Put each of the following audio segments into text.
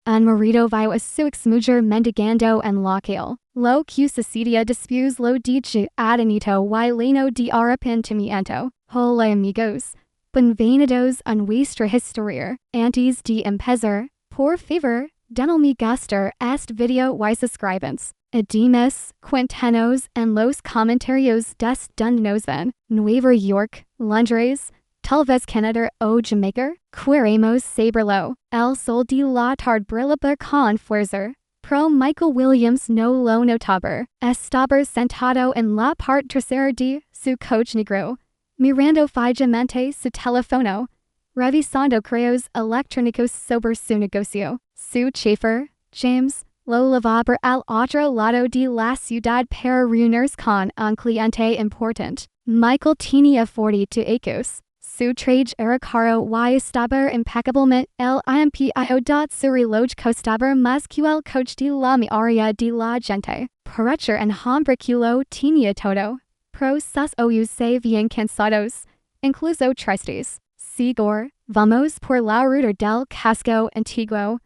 Un marido vio a su exmujer mendigando en la calle. Lo que sucedió después lo dije atónito y lleno de arrepentimiento. Hola amigos. Bienvenidos a nuestra historia. Antes de empezar, por favor, denme gustar este video y suscribans. Además, cuéntanos en los comentarios desde nos ven. Nueva York, Londres, tal vez Canadá o Jamaica. Queremos saberlo. El sol de la tarde brilla con fuerza. Pro Michael Williams no lo notaba. Estaba sentado en la parte trasera de su coche negro, mirando fijamente su teléfono, revisando correos electrónicos sobre su negocio. Su chofer, James, lo llevaba al otro lado de la ciudad para reunirse con un cliente importante. Michael tenía 42 años. Su traje era caro y estaba impecablemente limpio. Su reloj costaba más que el coche de la mayoría de la gente. Parecer en hombre que lo tenía todo. Pero sus ojos se veían cansados, incluso tristes. Seguro, vamos por la ruta del casco antiguo,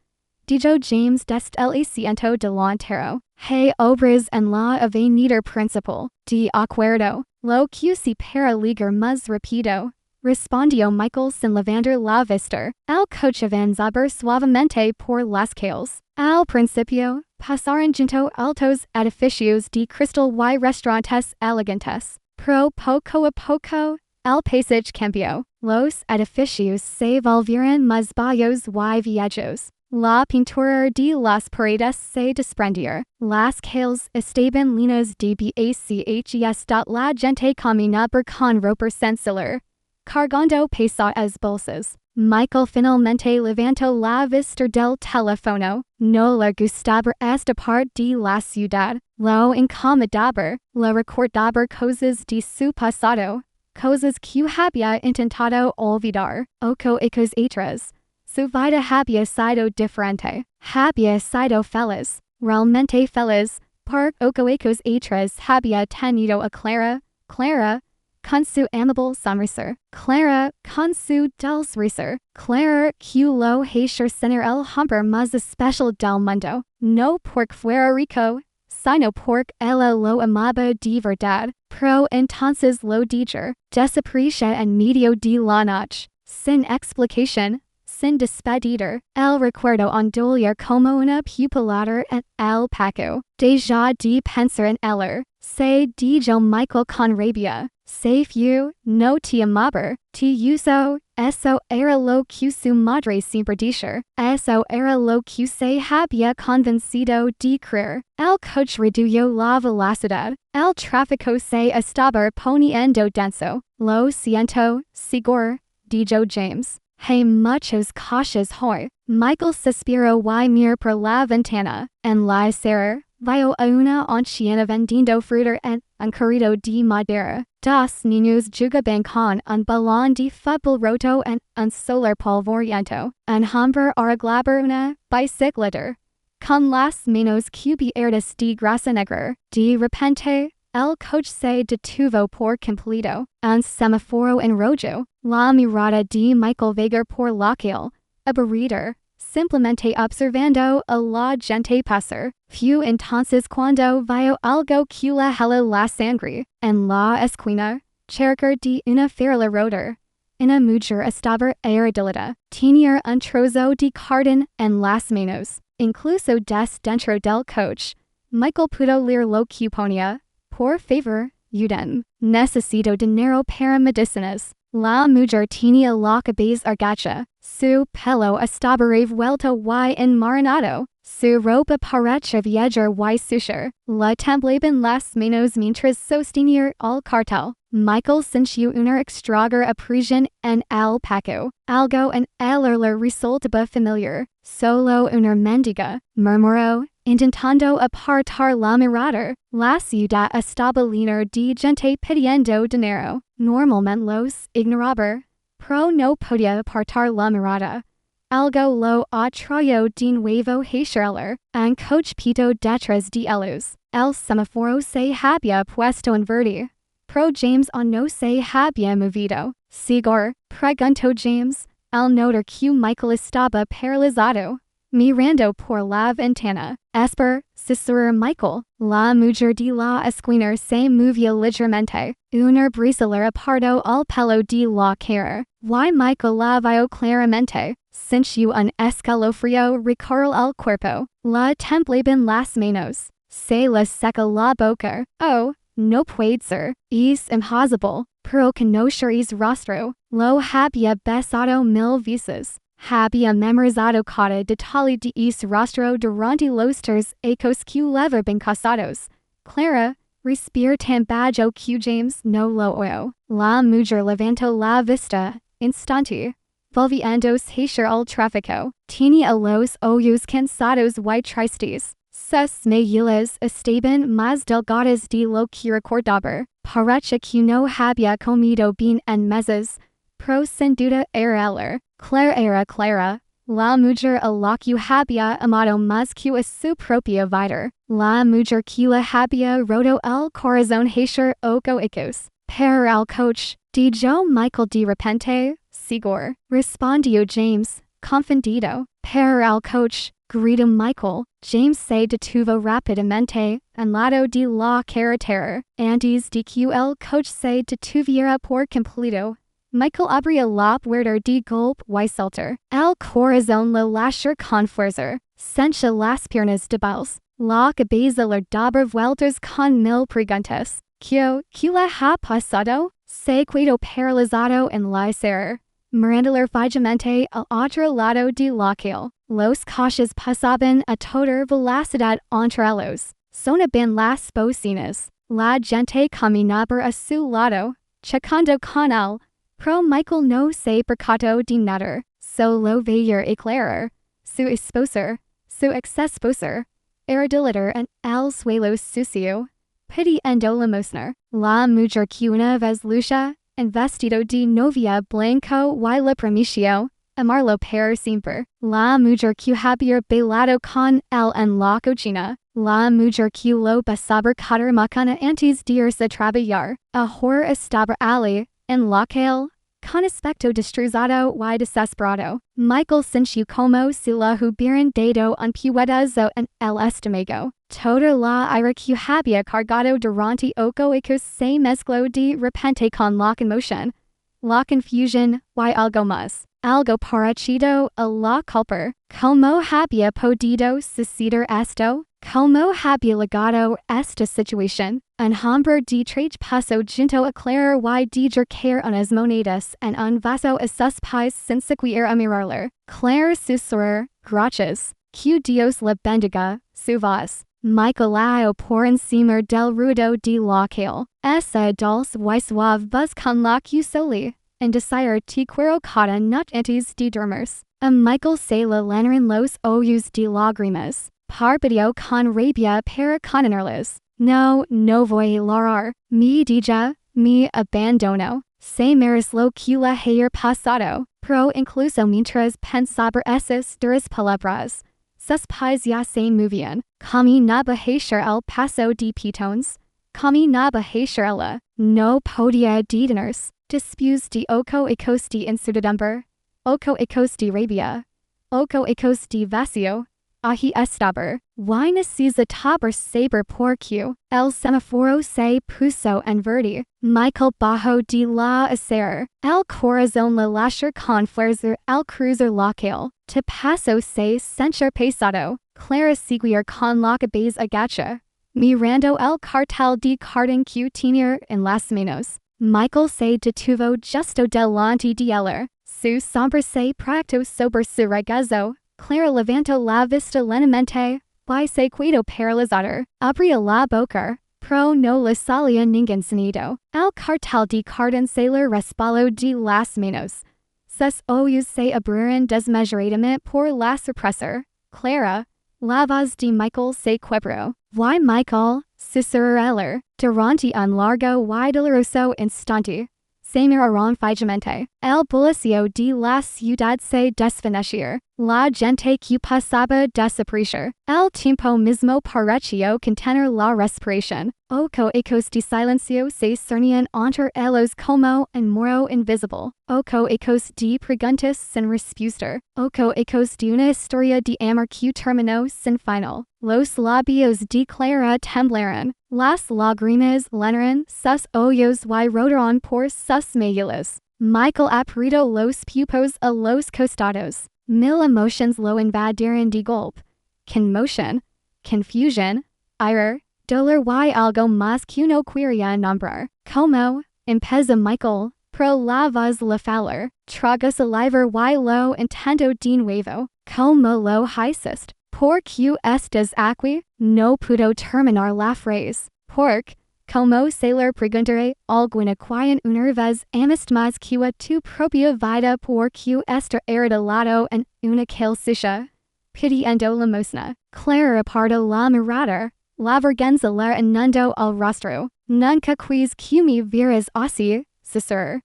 dijo James desde el asiento delantero. Hay obras en la avenida principal. De acuerdo. Lo que se para ligar más rápido, respondió Michael sin levantar la vista. El coche avanzaba suavemente por las calles. Al principio, pasaron junto altos edificios de cristal y restaurantes elegantes. Pero poco a poco, el paisaje cambió. Los edificios se volvieron más bajos y viejos. La pintura de las paredes se desprendió. Las calles estaban llenas de bachs. La gente caminaba con ropa sencilla, cargando pesadas bolsas. Michael finalmente levantó la vista del teléfono. No le gustaba esta parte de la ciudad. Lo incomodaba. Le recordaba cosas de su pasado, cosas que había intentado olvidar. Ocho años atrás, su vida había sido diferente. Había sido feliz, realmente feliz. Por ocho años atrás había tenido a Clara, con su amable sonrisa. Clara, con su dulce risa. Clara, que lo hacía sentir el hombre más especial del mundo. No porque fuera rico, sino porque ella lo amaba de verdad. Pero entonces lo dijo, desapareció en medio de la noche, sin explicación, sin despedida. El recuerdo onduló como una pupilada en el paco. Deja de pensar en ella, se dijo Michael con rabia. Se fue, no te amaba, te usó. Eso era lo que su madre siempre dijo. Eso era lo que se había convencido de creer. El coche redujo la velocidad. El tráfico se estaba poniendo denso. Lo siento, seguro, dijo James. Hay muchos coches hoy. Michael suspiró y miró por la ventana. En la acera, vio a una anciana vendiendo fruta en un carrito de madera. Dos niños jugaban con un balón de fútbol roto en un solar polvoriento. Un hombre arreglaba una bicicleta con las manos cubiertas de grasa negra. De repente, el coche se detuvo por completo. Un semáforo en rojo. La mirada de Michael vagar por la calle, aburrida, simplemente observando a la gente pasar. Fue entonces cuando vio algo que le heló la sangre. En la esquina, cerca de una farola rota, una mujer estaba arrodillada. Tenía un trozo de cartón en las manos. Incluso desde dentro del coche, Michael pudo leer lo que ponía. Por favor, ayuden. Necesito dinero para medicinas. La mujer tenía la cabeza agacha. Su pelo estaba revuelto y enmarinado. Su ropa parecía vieja y sucia. Le temblaban las manos mientras sostenía el cartel. Michael sintió una extraña impresión en el paco. Algo en el le resultaba familiar. Solo una mendiga, murmuró, intentando apartar la mirada. La ciudad estaba llena de gente pidiendo dinero. Normalmente los ignoraba, pero no podía apartar la mirada. Algo lo atrajo de nuevo hacia él. Un coche pito detrás de ellos. El semáforo se había puesto en verde, pero James no se había movido. ¿Seguro?, preguntó James, al notar que Michael estaba paralizado. mirando por la ventana. Esper, susurró Michael. La mujer de la esquina se movía ligeramente. Una brisa le reparó al pelo de la cara. Y Michael la vio claramente. Sintió un escalofrío recorrer el cuerpo. La temblaban las manos. Se le seca la boca. Oh, no puede ser. Es imposible. Pero conocer es rostro. Lo había besado 1000 veces. Había memorizado cada detalle de es rostro durante los 3 años que llevaban casados. Clara, respira tan bajo que James no lo oyó. La mujer levantó la vista, instante, volviéndose al tráfico. Tenía los ojos cansados y tristes. Sus mejillas estaban más delgadas de lo que recordaba. Parecía que no había comido bien en meses, pero sin duda era ella. Clara era Clara. La mujer a la que había amado más que a su propia vida. La mujer que le había roto el corazón hace 8 años. Pero el coche, dijo Michael de repente. Seguro, respondió James, confundido. Pero el coche, gritó Michael. James se detuvo rápidamente, al lado de la carretera. Antes de que el coche se detuviera por completo, Michael abrió la puerta de golpe y saltar. El corazón le latió con fuerza. Sentía las piernas débiles. La cabeza le daba vueltas con 1000 preguntas. ¿Qué le ha pasado? Se quedó paralizado en la acera. Mirando fijamente al otro lado de la calle. Los coches pasaban a toda velocidad entre ellos. Sonaban las bocinas. La gente caminaba a su lado, chocando con él. Pero Michael no se percató de nada. Solo veía a Clara. Su esposa, su ex-esposa, era delirada en el suelo sucio, pidiendo limosna. La mujer que una vez lucha, en vestido de novia blanco y le prometió amarlo para siempre. La mujer que había bailado con él en la cocina. La mujer que lo besaba cada mañana antes de irse a trabajar. Ahora estaba allí, en la calle, con aspecto destrozado y desesperado. Michael sintió como si le hubieran dado un puñetazo en el estómago. Toda la ira que había cargado durante 8 años se mezcló de repente con la conmoción, la confusión y algo más. Algo parecido a la culpa. ¿Cómo había podido suceder esto? ¿Cómo había llegado esta situación? Un hombre de trage pasó junto a Clara y de caer unas monedas en un vaso a sus pies sin siquiera a mirarle. Clara susurró, gracias. Que Dios le bendiga, su voz. Michael laió por encima del ruido de la calle. Esa dulce y suave voz con la que solía en decir te quiero cada noche antes de dormirse. A Michael se le llenaron los ojos de lágrimas. Parpadeó con rabia para contenerlas. No voy a llorar. Mi dicha, mi abandono. Se merece lo que le haya pasado. Pero incluso mientras pensaba esas duras palabras, sus pies ya se movían. Caminaba hacia el paso de peatones. Caminaba hacia ella. No podía detenerse. Después de 8 años de incertidumbre, 8 años de rabia, 8 años de vacío, ahí estaba. Y necesitaba saber por qué. El semáforo se puso en verde. Michael bajó de la acera. El corazón le latió con fuerza al cruzar la calle. Te paso se sintió pesado. Clara seguía con la cabeza agacha, mirando el cartel de cartón que tenía en las manos. Michael se detuvo justo delante de ella. Su sombra se proyectó sobre su regazo. Clara levantó la vista lentamente, y se quedó paralizada. Abrió la boca, pero no le salía ningún sonido. El cartel de cartón se le resbaló de las manos. Sus ojos se abrieron desmesuradamente por la sorpresa. Clara, la voz de Michael se quebró. ¿Why Michael? Susurró ella. Durante un largo y doloroso instante, se miraron fijamente. El bullicio de la ciudad se desvaneció. La gente que pasaba desaparecer. El tiempo mismo pareció contener la respiración. Ocho ecos de silencio se cernían entre ellos como un muro invisible. Ocho ecos de preguntas sin respuesta. Ocho ecos de una historia de amor que terminó sin final. Los labios de Clara temblaron. Las lágrimas llenaron sus ojos y rodaron por sus mejillas. Michael apretó los pupos a los costados. Mil emotions lo invadieron de golpe. Conmotion, confusion, ira, dolor y algo más que uno quería nombrar. Como, empezó Michael, pro la voz le falar, trago saliva y lo intento de nuevo. Como lo hiciste? ¿Por qué estás aquí? No pudo terminar la phrase. Porque, como se le preguntaré alguna quien una vez amist más que a tu propia vida porque está heredado en una calcicia. Pidiendo limosna. Clara apartó la mirada. La vergüenza le inundó el rostro. Nunca quis que me vieras así, Cesar.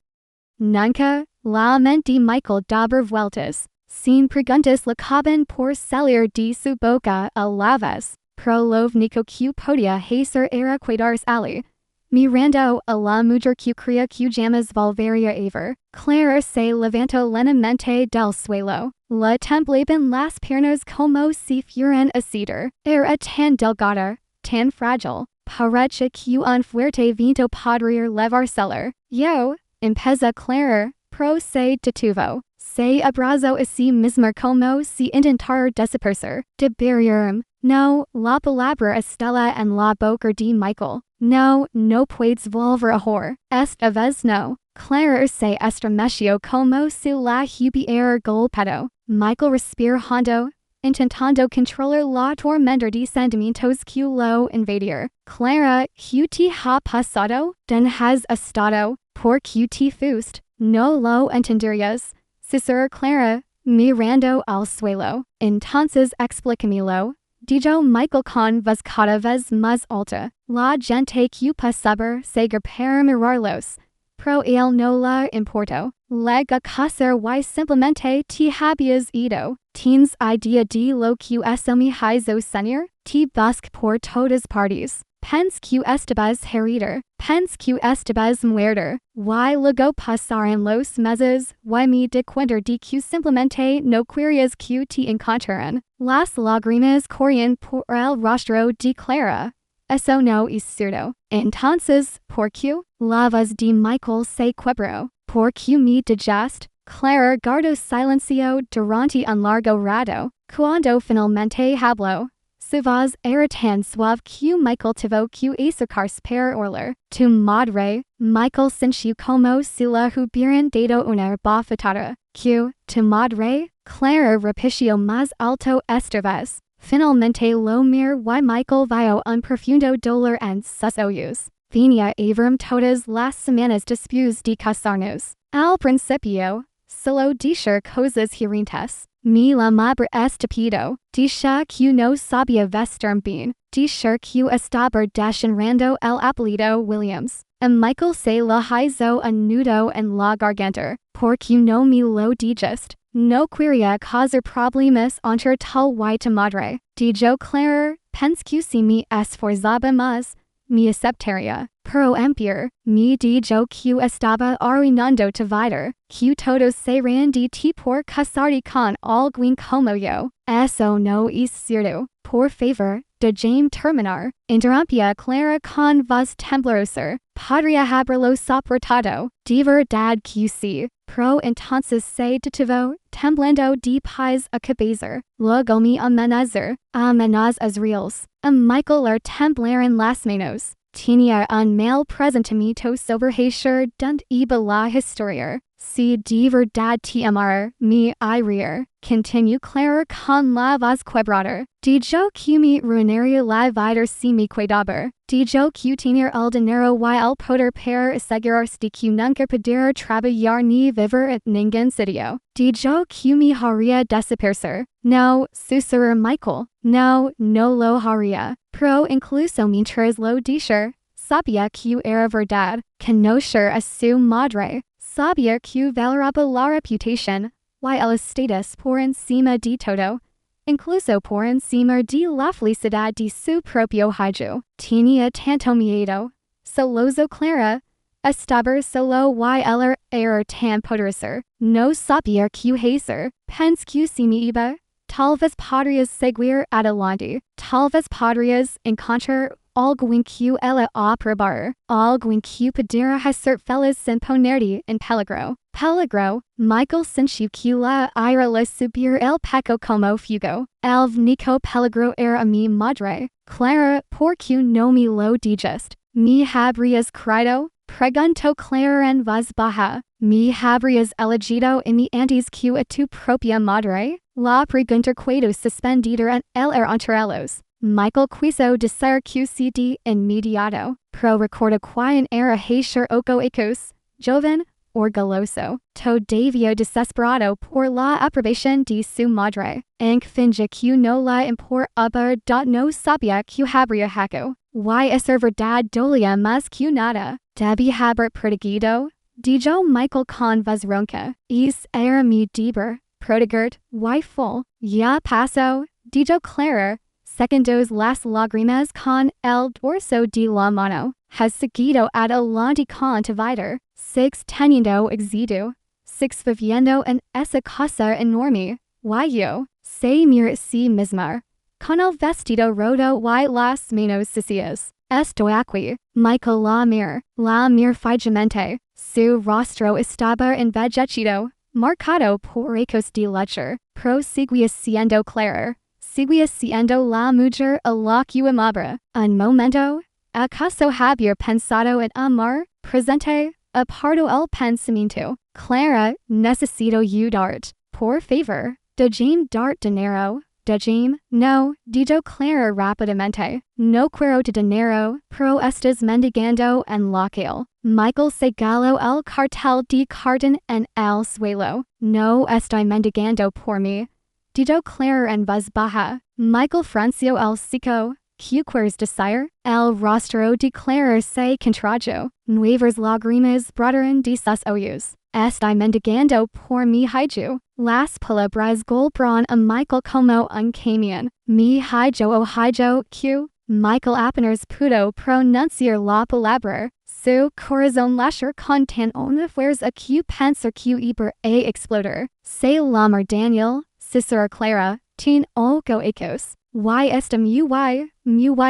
Nunca, la mente de Michael daba vueltas. Sin preguntas le caben por salir de su boca a la vez. Pro lo único que podía hacer era quedarse allí. Mirando a la mujer que creía que jamás volvería a ver. Clara se levantó lentamente del suelo. Le temblaban las piernas como si fueran a cedar. Era tan delgada, tan frágil. Parecía que un fuerte viento podría levársela. Yo, empezó Clara, pro se detuvo. Se abrazó a sí misma como si intentara desaparecer. Delirium. No, la palabra estaba en la boca de Michael. No, no puedes volver ahora. Esta vez no. Clara se estremeció como si la hubiera golpeado. Michael respiró hondo, intentando controlar la tormenta de sentimientos que lo invadieron. Clara, ¿qué te ha pasado? ¿Dónde has estado? ¿Por qué te fuiste? No lo entenderías. Cesar Clara, mirando al suelo. Entonces explícamelo. Dijo Michael con voz cada vez más alta. La gente que pasaba seguir para mirarlos. Pero él no le importó. Lega casar y simplemente te habías ido. ¿Tienes idea de lo que eso me hizo sentir? Te busco por todas partes. Pens que estabas herido. Pens que estabas muerto. Y luego pasaron los meses y me di cuenta de que simplemente no querías que te encontraran. Las lágrimas corrían por el rostro de Clara. Eso no es cierto. Entonces, ¿por qué? La voz de Michael se quebró. ¿Por qué me dejaste? Clara guardó silencio durante un largo rato. Cuando finalmente habló, su voz era tan suave que Michael tuvo que acercarse para oírla. Tu madre. Michael sintió como si le hubieran dado una bofetada. ¿Qué? ¿Tu madre? Clara repitió más alto esta vez. Finalmente lo miró y Michael vio un profundo dolor en sus ojos. Venía a verme todas las semanas después de casarnos. Al principio, solo decir cosas hirientes. Mi la madre estúpido. Decía que no sabía vestirme bien. Decía que estaba desenredando el apellido Williams. Y Michael se le hizo un nudo en la garganta. ¿Por qué no me lo dijiste? No quería causar problemas entre tal y tu madre. Dijo Clara, pens que si me esforzaba más, me aceptaría. Pero empire, me dijo que estaba arruinando tu vida, que todos se rían de ti por casarte con alguien como yo. Eso no es cierto. Por favor, déjame terminar. Interrumpía Clara con voz temblorosa. Podría haberlo soportado. De verdad que sí. Pero entonces se detuvo, temblando de pies a cabeza. Luego me amenazas reales. A Michael le temblaron las manos. Tenía un mal presentimiento sobre hacer dunt iba la historia. Si de verdad te amara, me iría. Continuó Clara con la voz quebrada. Dijo que me ruinaría la vida si me cuidaba. Dijo que tenía el dinero y el poder para asegurarse de que nunca pudiera trabajar ni vivir en ningún sitio. Dijo que me haría desaparecer. No, susurró Michael. No, no lo haría. Pero incluso mientras lo decía, sabía que era verdad. Conocer a su madre. Sabía que valoraba la reputación, y el status por encima de todo, incluso por encima de la felicidad de su propio hijo. Tenía tanto miedo, soloso Clara, estaba solo y el era tan poderoso, no sabía qué hacer, pensé que si me iba, tal vez podrías seguir adelante, tal vez podrías encontrar algo en que ella aprobar, algo en que pudiera hacer feliz sin ponerte en peligro. Peligro, Michael sintió que la ira le subir el pecho como fuego. El único peligro era mi madre. Clara, ¿por qué no me lo dijiste? ¿Me habrías creído? Preguntó Clara en voz baja. ¿Me habrías elegido en mi antes que a tu propia madre? La pregunta quedó suspendida en el aire entre ellos. Michael quiso decir que sí de inmediato, pero recordó que era hacer ocho ecos, joven, orgulloso, todavía desesperado por la aprobación de su madre. En finge que no la importaba no sabía que habría hecho. Y esa verdad dolía más que nada. Debí haber perdido, dijo Michael con voz ronca. Es era mi deber, proteger, y full. Ya pasó, dijo Clara, secondos las lágrimas con el dorso de la mano. Has seguido adelante con tu vida. Six teniendo éxito. Six viviendo en esa casa enorme. Y yo, se mira a sí misma. Con el vestido roto y las manos sucias. Estoy aquí. Michael la mir fijamente. Su rostro estaba envejecido, marcado por ecos de leche. Pero seguía siendo Clara. Seguía siendo la mujer a la que amaba. Un momento. ¿Acaso había pensado en amar? Presente. Apartó el pensamiento. Clara, necesito ayudarte. Por favor. Déjame dar dinero. Déjame. No, dijo Clara rápidamente. No quiero tu dinero, pero estás mendigando en la calle. Michael segaló el cartel de cartón en el suelo. No estoy mendigando por mí, dijo Clara en voz baja. Michael frunció el cejo. ¿Qué quieres decir? El rostro de Clara se contrajo. Nuevas lágrimas brotaron de sus ojos. Estoy mendigando por mi hijo. Las palabras golpearon a Michael como un camión. Mi hijo o hijo que Michael apenas pudo pronunciar la palabra. Su corazón latió con tan una fuerza que pensó que iba a explotar. Se llama Daniel, susurró Clara, tin ocho ecos. Y está muy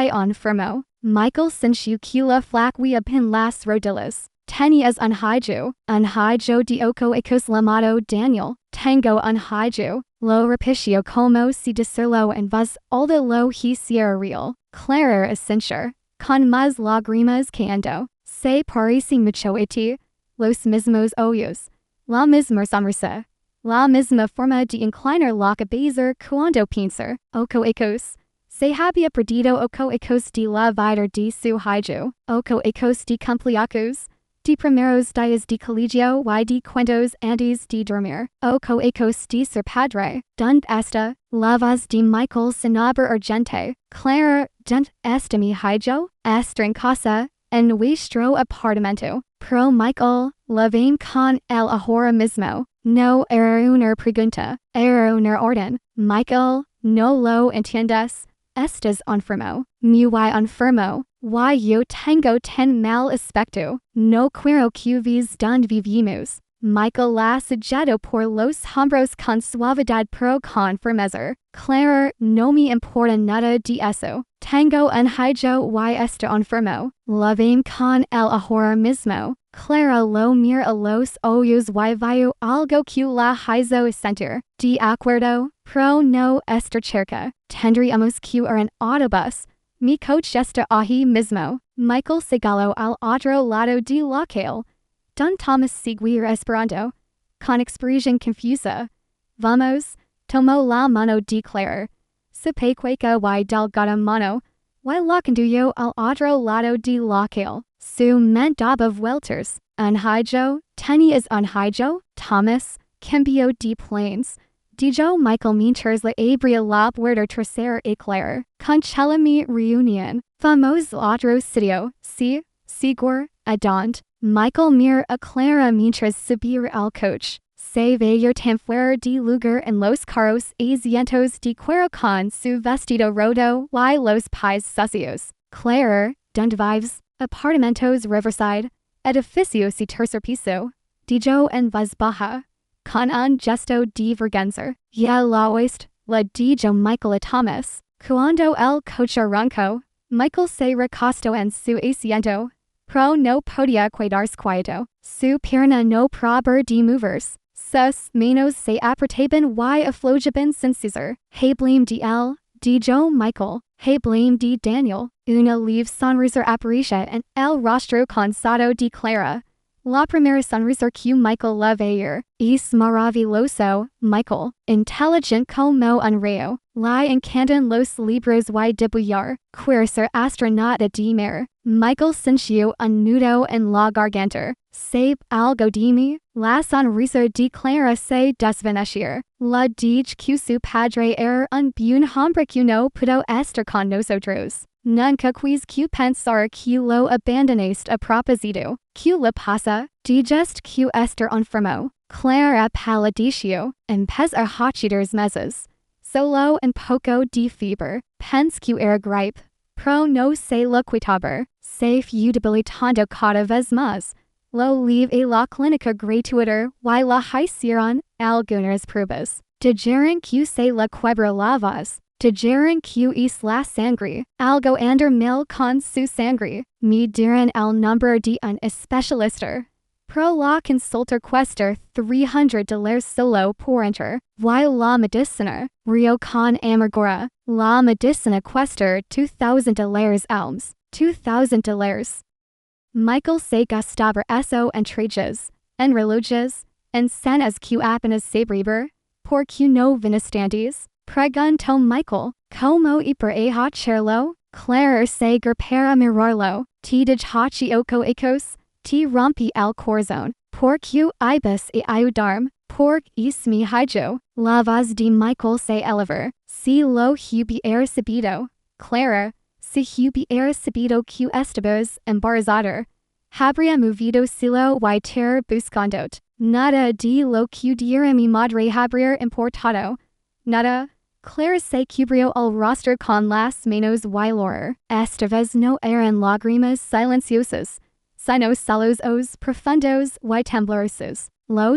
enfermo. Michael sintió que la flaquea en las rodillas. Tenías un hijo de ocho ecos llamado Daniel. Tengo un hijo. Lo repitió como si decirlo en voz alta lo hiciera real. Clara asintió, con más lágrimas cayendo. Se parece mucho a ti. Los mismos ojos. La misma sonrisa. La misma forma de inclinar la cabeza cuando piensa. Ocho ecos. Se había perdido ocho ecos de la vida de su hijo. Ocho ecos de cumpleaños. De primeros días de colegio y de cuentos antes de dormir. Ocho ecos de ser padre. Dónde está? La voz de Michael sonaba urgente. Clara, ¿dónde está mi hijo? Está en casa, en nuestro apartamento. Pero Michael, la vem con él ahora mismo. No era una pregunta, era una orden. Michael, no lo entiendes. Estás enfermo. Muy enfermo. Y yo tengo tan mal aspecto. No quiero que veas donde vivimos. Michael la sujetó por los hombros con suavidad pero con firmeza. Clara, no me importa nada de eso. Tengo un hijo y está enfermo. La vem con él ahora mismo. Clara lo mira a los ojos y vio algo que la hizo sentir. De acuerdo, pero no está cerca. Tendríamos que ir en autobús. Mi coche está ahí mismo. Michael segaló al otro lado de la calle. Don Thomas seguir esperando. Con expresión confusa. Vamos, tomó la mano de Clara. Su pequeña y delgada mano. Y la condujo al otro lado de la calle. Su mente daba vueltas. Un hijo, tenías un hijo, Thomas, cambio de planes. Dijo Michael mientras le abría la puerta trasera a Clara. Cancela mi reunión. Vamos a otro sitio. Sí, seguro, a donde. Michael miró a Clara mientras subía al coche. se veía tan fuera de lugar en los carros asientos de cuero con su vestido roto y los pies sucios. Claire, donde vives? Apartamentos Riverside, edificios y tercer piso. Dijo en voz baja, con un gesto de vergüenza. Ya la oíste, le dijo Michael a Thomas. Cuando el coche arrancó, Michael se recostó en su asiento. Pro no podía quedarse quieto. Su pierna no probaba de moverse. Sus manos se apretaban y aflojaban sin cesar. Hey blame de él, dijo Michael. Hey blame de Daniel. Una leve sonrisa aparecía en el rostro cansado de Clara. La primera sonrisa que Michael le veía. Es maravilloso, Michael. Inteligent como un rayo. Le encantan los libros y dibujar. Quiere ser astronauta de mar. Michael sintió un nudo en la garganta. ¿Sabe algo de mí? La sonrisa de Clara se desvaneció. Le dije que su padre era un buen hombre que no pudo estar con nosotros. Nunca quis que pensar que lo abandonaste a propósito. ¿Qué le pasa? Dijiste que estar enfermo. Clara palideció. Empezó a hochar meses. Solo un poco de fiebre. Pensé que era gripe. Pro no se lo quitaba. Se fue debilitando cada vez más. Lo llevé a la clínica gratuita y le hicieron algunas pruebas. Dijeron que se le quiebra la voz. Dijeron que es la sangre. Algo anda mal con su sangre. Me dieron el nombre de un especialista. Pro la consulta cuesta $300 solo por entrar. Y la medicina, rio con amargura. La medicina cuesta $2,000 alms. $2,000. Michael se gastaba eso en trajes, en relojes, en cenas que apenas se breber. ¿Por qué no vinistantes? Preguntó Michael. ¿Cómo y por hacerlo? Claire se para mirarlo. Te dejó ocho ecos. Te rompí el corazón. ¿Por qué ibas a ayudarme? Por es mi hijo. La voz de Michael se elevó. Si lo hubiera sabido. Clara, si hubiera sabido que estabas embarazada, habría movido silo y ter buscándote. Nada de lo que diera mi madre habría importado. Nada. Clara se cubrió el rostro con las manos y lloró. Esta vez no eran lágrimas silenciosas, sino sollozos profundos y temblorosos. Lo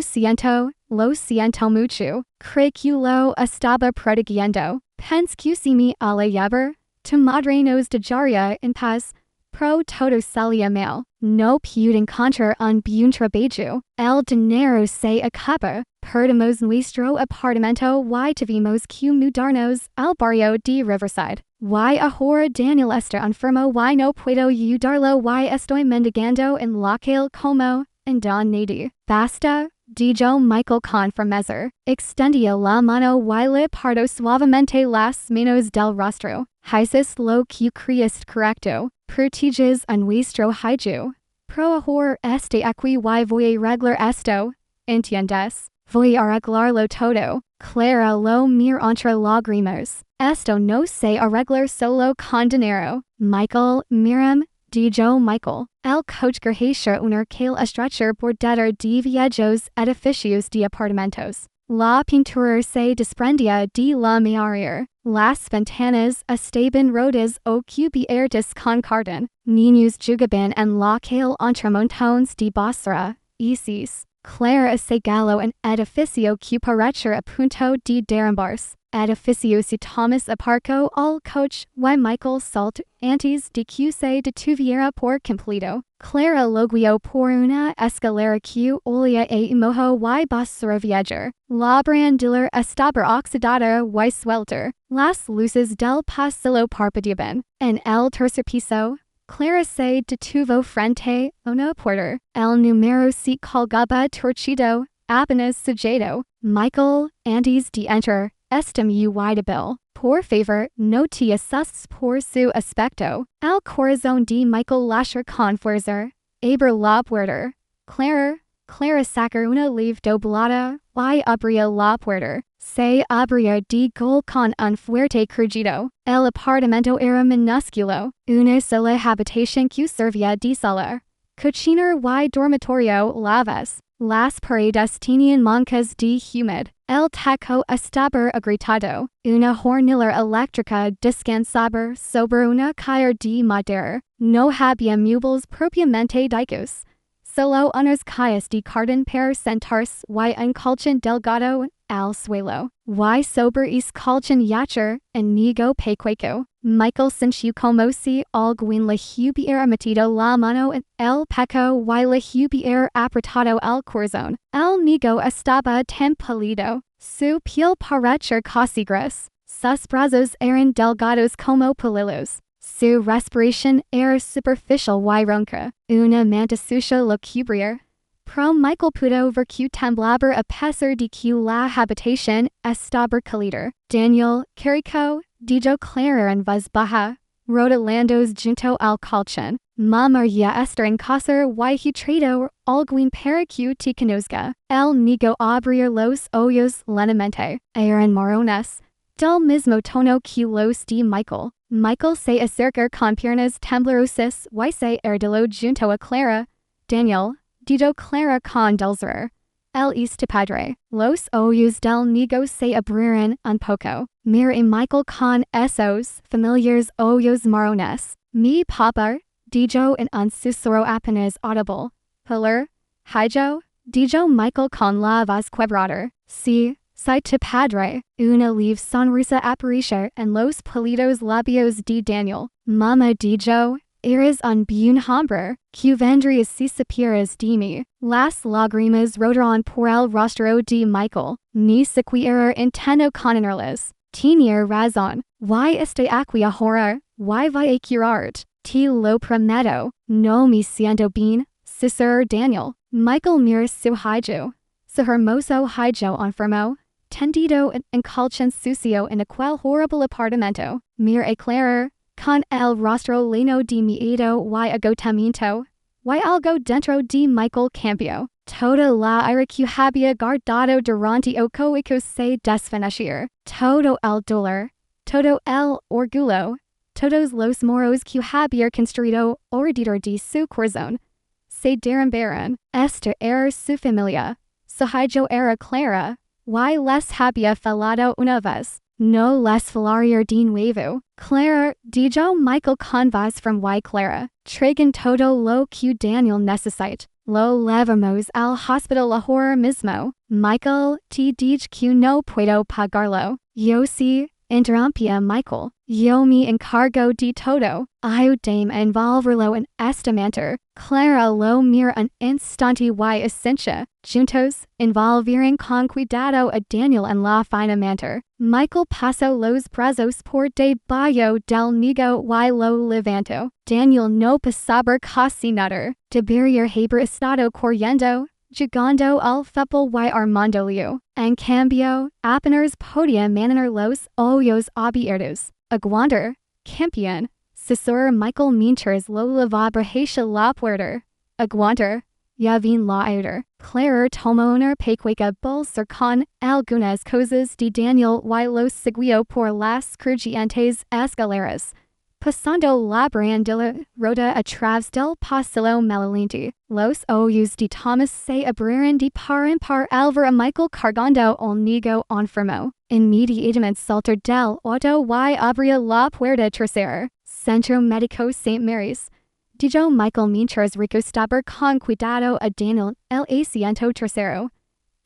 siento mucho. Creo que lo estaba protegiendo. Pensé que si me la llevar, tu madre nos dejaría en paz. Pro todo salía mal. No pude encontrar un buen trabajo. El dinero se acaba. Perdimos nuestro apartamento y tuvimos que mudarnos al barrio de Riverside. Y ahora Daniel está enfermo y no puedo ayudarlo y estoy mendigando en la calle como en don nadie. Basta, dijo Michael con firmeza. Extendió la mano y le paró suavemente las manos del rostro. Haces lo que crees correcto. Proteges a nuestro hijo. Pro ahora este aquí y voy a arreglar esto. ¿Entiendes? Voy a arreglarlo todo. Clara lo miró entre lágrimas. Esto no se arreglar solo con dinero. Michael, mírame, dijo Michael. El coche garaje una calle estrecha por detrás de viejos edificios de apartamentos. La pintura se desprendía de la mayoría. Las ventanas estaban rotas o cubiertas con cartón. Niños jugaban en la calle entre montones de basura. Isis. Clara se galó en edificio que parecía a punto de derrumbarse. Edificio si Thomas aparcó al coche y Michael saltó antes de que se detuviera por completo. Clara lo guió por una escalera que olía a mojo y basura vieja. La barandilla estaba oxidada y suelta. Las luces del pasillo parpadeaban. En el tercer piso, Clara se detuvo frente a una puerta. El número se colgaba torcido, apenas sujeto. Michael, antes de entrar, estimó Bill. Por favor, no te asustes por su aspecto. El corazón de Michael latió con fuerza. Abrió la puerta. Clara sacó una llave doblada y abrió la puerta. Se abrió de golpe con un fuerte crujido. El apartamento era minúsculo. Una sola habitación que servía de sala, cocina y dormitorio la vez. las paredes tenían mancas de humid. El techo estaba agrietado. Una hornilla eléctrica descansaba sobre una calle de madera. No había muebles propiamente dichos. Solo unas calles de cartón para sentarse y un colchón delgado al suelo. Y sobre ese colchón yacher un niño pequeño. Michael sintió como si alguien le hubiera metido la mano en el pecho y le hubiera apretado el corazón. El niño estaba tan pálido. Su piel parecía casi gris. Sus brazos eran delgados como palillos. Su respiración era superficial y ronca. Una manta sucia lo cubría. Pero Michael pudo ver que temblaba a pesar de que la habitación estaba cálida. Daniel, Carrico, dijo Clara en voz baja, rodando junto al colchón. Mamá ya está en casa y he traído alguien para que te conozca. El niño abrió los ojos lentamente. Eran marrones, del mismo tono que los de Michael. Michael se acercó con piernas temblorosas y se arrodilló junto a Clara. Daniel, dijo Clara con dulzura. Él es tu padre. Los ojos del niño se abrieron un poco. Mira a Michael con esos familiares ojos marrones. Mi papá, dijo en un susurro apenas audible. Pilar, hijo, dijo Michael con la voz quebrada. Sí, soy tu padre. Una leve sonrisa apareció en los pálidos labios de Daniel. Mamá dijo, eres un buen hombre, que vendrías si supieras de mí. Las lágrimas rodaron por el rostro de Michael. Ni siquiera intentó contenerlas. Tenía razón. Y estoy aquí ahora, y voy a curarte. Te lo prometo. No me siento bien, susurró Daniel. Michael miró su hijo. Su hermoso hijo enfermo, tendido en colchón sucio en aquel horrible apartamento. Mira a Clara, con el rostro lleno de miedo y agotamiento. Y algo dentro de Michael cambió. Toda la ira que había guardado durante 8 años se desvaneció. Todo el dolor, todo el orgullo, todos los moros que había construido alrededor de su corazón se derrumbaron. Esta era su familia. Su hijo era Clara. Y les había falado una vez. No les falaría de nuevo. Clara, dijo Michael con voz from y Clara. Traigan todo lo que Daniel necesita. Lo llevamos al hospital ahora mismo. Michael, te dije que no puedo pagarlo. Yo sí, interrumpía Michael. Yo me encargo de todo. Ayúdame a envolverlo en esta manta. Clara lo mira un instante y asintió. Juntos, envolvieron con cuidado a Daniel en la fina manta. Michael pasó los brazos por debajo del niño y lo levantó. Daniel no pasaba casi nada. Debería haber estado corriendo, jugando al fútbol y armándolo. En cambio, apenas podía mantener los ojos abiertos. Aguantar, campeón, susurró Michael mientras lo llevaba hacia la puerta. Aguantar, ya vine la ayudar. Clara tomó una pequeña bolsa con algunas cosas de Daniel y los siguió por las crujientes escaleras. Pasando la barandilla rota a través del pasillo maloliente. Los ojos de Thomas se abrieron de par en par al ver a Michael cargando al niño enfermo. Inmediatamente saltó del auto y abrió la puerta trasera. Centro Médico St. Mary's, dijo Michael mientras recostaba con cuidado a Daniel el asiento trasero.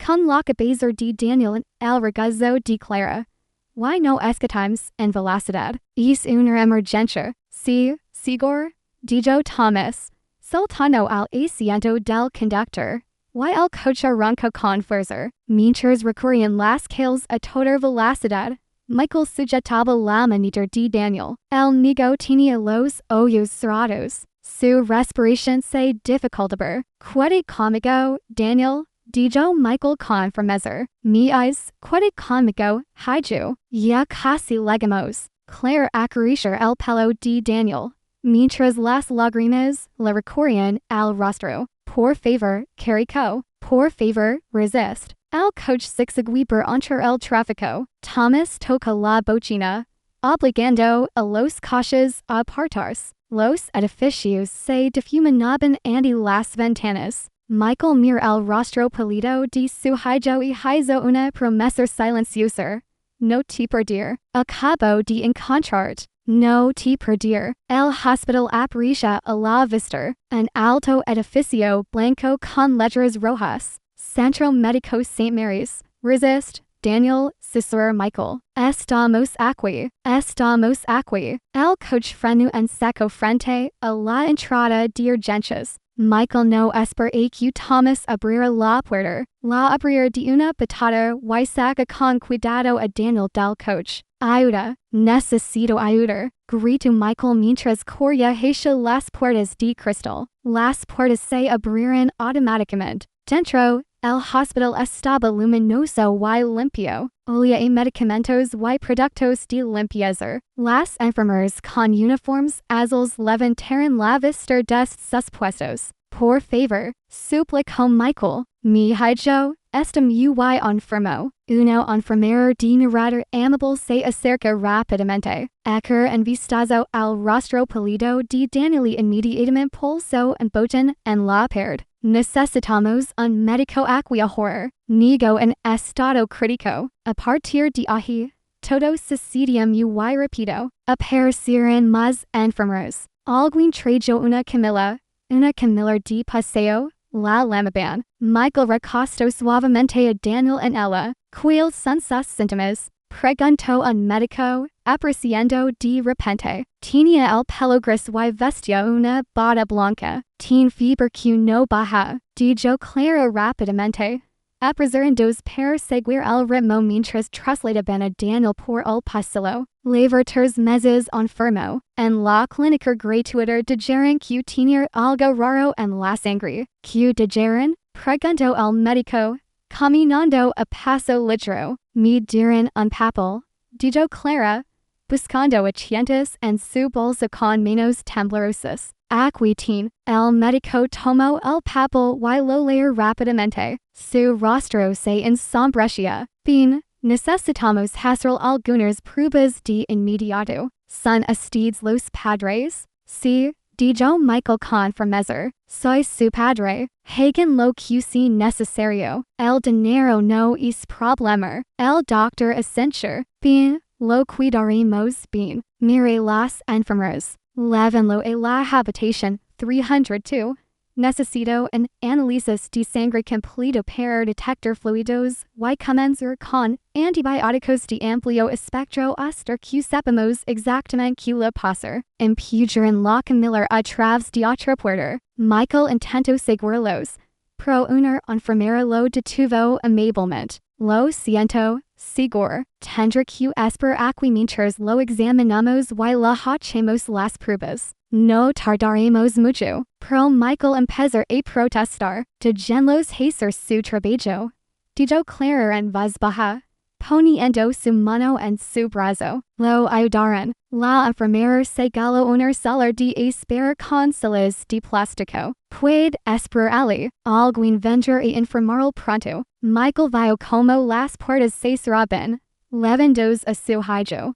Con la cabeza de Daniel en el regazo de Clara. Why no escatamos en velocidad? Es una emergencia. Sí, seguro, dijo Thomas, saltando al asiento del conductor. Y el coche arrancó con fuerza. Mientras recorrían las calles a toda velocidad, Michael sujetaba la manita de Daniel. El niño tenía los ojos cerrados. Su respiración se dificultaba. Cuide conmigo, Daniel, dijo Michael con firmeza. Mi eyes, cuide conmigo, hijo. Ya casi llegamos. Clara acarició el pelo de Daniel, mientras las lágrimas le recorrían al rostro. Por favor, Carrico. Por favor, resist. El coche se seguía por entre el tráfico. Thomas tocó la bocina, obligando a los coches a apartarse. Los edificios se difuminaban ante las ventanas. Michael mir el rostro pálido de su hijo y hizo una promesa silenciosa. No te perder. Acabo de encontrar. No te perder. El hospital aprecia a la vista. Un alto edificio blanco con letras rojas. Centro Médico St. Mary's. Resist. Daniel, Cicero Michael. Estamos aquí. Estamos aquí. El coche freno en seco frente a la entrada de urgencias. Michael no espera que Thomas abrir la puerta. La abrir de una patada y saca con cuidado a Daniel del coche. Ayuda. Necesito ayuda. Grito Michael mientras corría hacia las puertas de cristal. Las puertas se abrieron automáticamente. Dentro, el hospital estaba luminoso y limpio. Olía a medicamentos y productos de limpieza. Las enfermeras con uniformes azules levantaron la vista de sus puestos. Por favor, suplicó Michael. Mi hijo está muy enfermo. Uno enfermero de narrador amable se acerca rápidamente. Ecker en vistazo al rostro pálido de Daniel y inmediatamente pulsó un botón en la pared. Necesitamos un médico aquí ahora. Niego en estado crítico. A partir de ahí, todo sucedió muy rápido. Aparecieron más enfermeros. Alguien trajo una camilla de paseo. La llamaban. Michael recostó suavemente a Daniel en ella. ¿Cuáles son sus síntomas? Preguntó un médico, apareciendo de repente. Tenía el pelo gris y vestía una bata blanca. Tiene fiebre que no baja. Dijo Clara rápidamente. Apresurándose para seguir el ritmo mientras trasladaban a Daniel por el pasillo. Lleva 3 meses enfermo. En la clínica gratuita dijeron que tenía algo raro en la sangre. ¿Qué dijeron? Preguntó el médico. Caminando a paso ligero. Me dieron un papel. Dijo Clara. Buscando agentes en su bolsa con manos temblorosas. Aquí tiene. El médico tomó el papel y lo leyó rápidamente. Su rostro se ensombrecía. Bien, necesitamos hacer algunas pruebas de inmediato. ¿Son ustedes los padres? Sí, dijo Michael con firmeza. Soy su padre. Hagan lo que sea necesario. El dinero no es problema. El doctor asintió. Bien, lo cuidaremos bien. Mire las enfermeras. Lévenlo a la habitación 302. Necesito un análisis de sangre completo para detectar fluidos y comenzar con antibióticos de amplio espectro hasta que sepamos exactamente qué le pasa. Empujaron la camilla a través de otra puerta. Michael intentó seguirlos, pero una enfermera lo detuvo amablemente. Lo siento, seguro. Tendré que esperar aquí mientras lo examinamos y le hacemos las pruebas. No tardaremos mucho. Pero Michael empezó a protestar. Déjenlos hacer su trabajo. Dijo Clara en voz baja, poniendo su mano en su brazo. Lo ayudaron. La enfermera señaló una sala de espera con sillas de plástico. Puede esperarle. Alguien vendrá a informarlo pronto. Michael vio como las puertas se cerraban, llevándose a su hijo.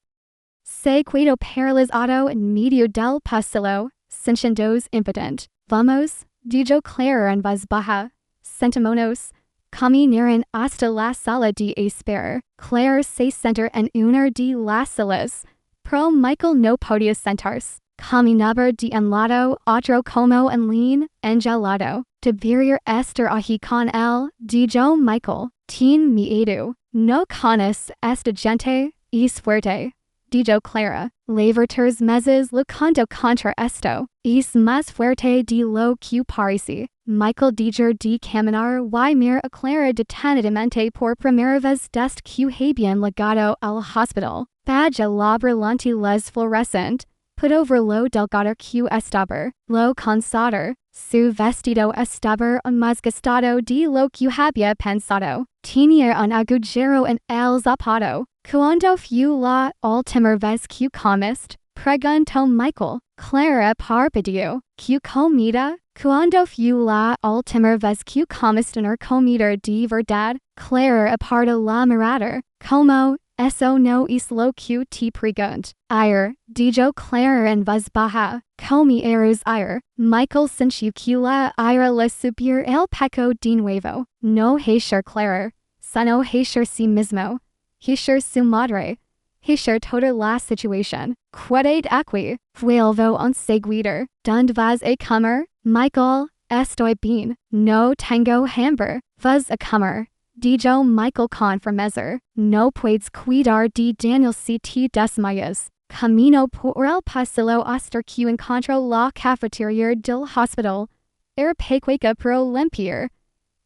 Se quedó paralizado en medio del pasillo, sintiéndose impotente. Vamos, dijo Clara en voz baja. Sentémonos. Caminaron hasta la sala de espera. Clara se sentó en una de las sillas, pero Michael no podía sentarse. Caminaba de un lado otro como un león enjaulado. Debería estar aquí con él, dijo Michael. Ten miedo. No conoce esta gente, es fuerte. Dijo Clara. Lleva 3 meses luchando contra esto. Es más fuerte de lo que parece. Michael dijo de caminar y mirar a Clara detenidamente por primera vez desde que habían llegado al hospital. Bajo la brillante luz fluorescente, pudo ver lo delgado que estaba, lo cansado. Su vestido estaba más gastado de lo que había pensado. Tenía un agujero en el zapato. ¿Cuándo fue la última vez que comiste? Preguntó Michael. Clara parpadeó. ¿Qué comida? ¿Cuándo fue la última vez que comiste una comida de verdad? Clara apartó la mirada. ¿Cómo? eso no es lo que te pregunt. Ir, dijo Clara en voz baja, como eros ir, Michael sintió que la ira le subir el pecho de nuevo. No hacer Clara, sino hacer sí mismo. Hacer su madre. Hacer toda la situación. Quedad aquí, vuelvo enseguida. ¿Dónde vas a comer? Michael, estoy bien. No tengo hambre. Vas a comer. Dijo Michael con firmeza. No puedes cuidar de Daniel si te desmayas. Camino por el pasillo hasta que encontró la cafetería del hospital. Era pequeña pero limpia.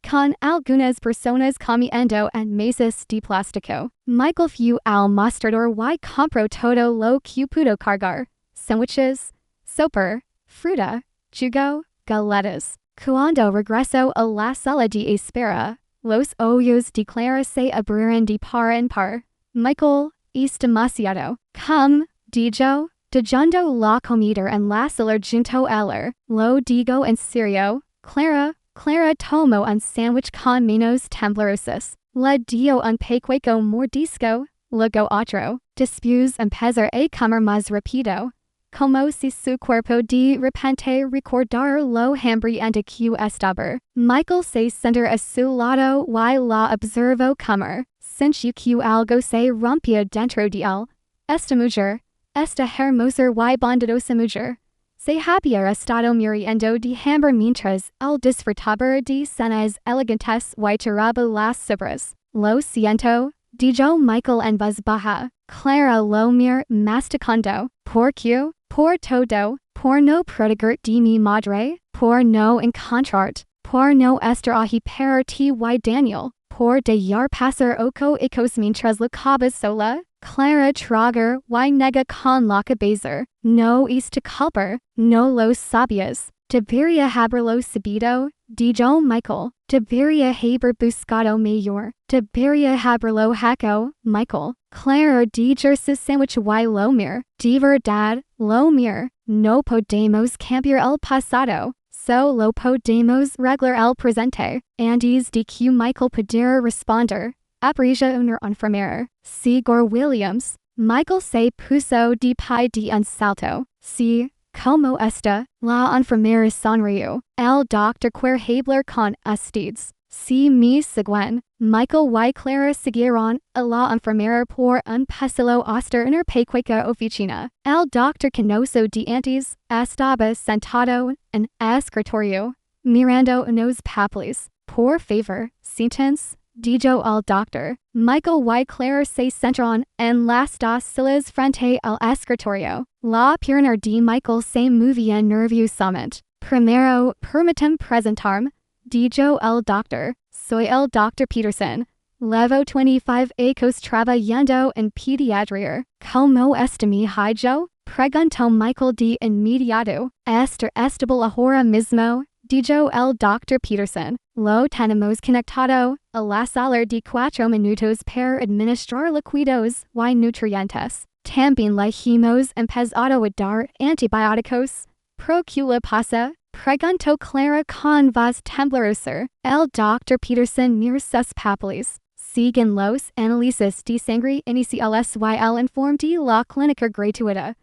Con algunas personas comiendo en mesas de plástico. Michael fue al mostrador y compró todo lo que pudo cargar. Sándwiches, sopa, fruta, jugo, galletas. Cuando regresó a la sala de espera, los ojos de Clara se abrieron de par en par. Michael, es demasiado. Come, dijo, dejando la comida en la sala junto a él. Lo digo en serio, Clara tomó un sándwich con manos temblorosas. Le dio un pequeño mordisco, luego otro. Después empezó a comer más rápido. Como si su cuerpo de repente recordara lo hambriento que estaba. Michael se sentó a su lado y la observó comer. Sintió que algo se rompía dentro de él. Esta mujer, esta hermosa y bondadosa mujer, se había estado muriendo de hambre mientras él disfrutaba de cenas elegantes y tiraba las sobras. Lo siento, dijo Michael en voz baja. Clara lo miró masticando. ¿Por qué? Por todo, por no proteger de mi madre, por no encontrarte, por no estar ahí para ti y Daniel, por dejar pasar ocho hijos mientras lo acabas sola. Clara tragar y nega con la cabeza. No es tu culpa, no lo sabías. Debería haberlo sabido, dijo Michael. Debería haber buscado mejor. Debería haberlo hecho, Michael. Clara dijo su sándwich y lo mir. De verdad, lo mir. No podemos cambiar el pasado. Solo podemos arreglar el presente. Antes de que Michael pudiera responder, abrió una enfermera. Sigur Williams. Michael se puso de pie de un salto. Sí, como está, la enfermera sonrió. El doctor quiere hablar con ustedes. Sí, me siguen. Michael y Clara siguieron a la enfermera por un pasillo hasta una pequeña oficina. El doctor conoció de antes, estaba sentado en escritorio, mirando unos papeles. Por favor, siéntense, dijo el doctor. Michael y Clara se sentaron en las dos sillas frente al escritorio. La pierna de Michael se movía nerviosamente. Primero, permítame presentarme, dijo el doctor. Soy el Dr. Peterson. Llevo 25 años trabajando en pediatría. ¿Cómo está mi hijo? Preguntó Michael de inmediato. Está estable ahora mismo, dijo el Dr. Peterson. Lo tenemos conectado a la sala de 4 minutos para administrar líquidos y nutrientes. También le hemos empezado a dar antibióticos. ¿Por qué le pasa? Preguntó Clara con voz temblorosa. El Dr. Peterson miró sus papeles. Siguen los análisis de sangre iniciales y el informe de la clínica gratuita.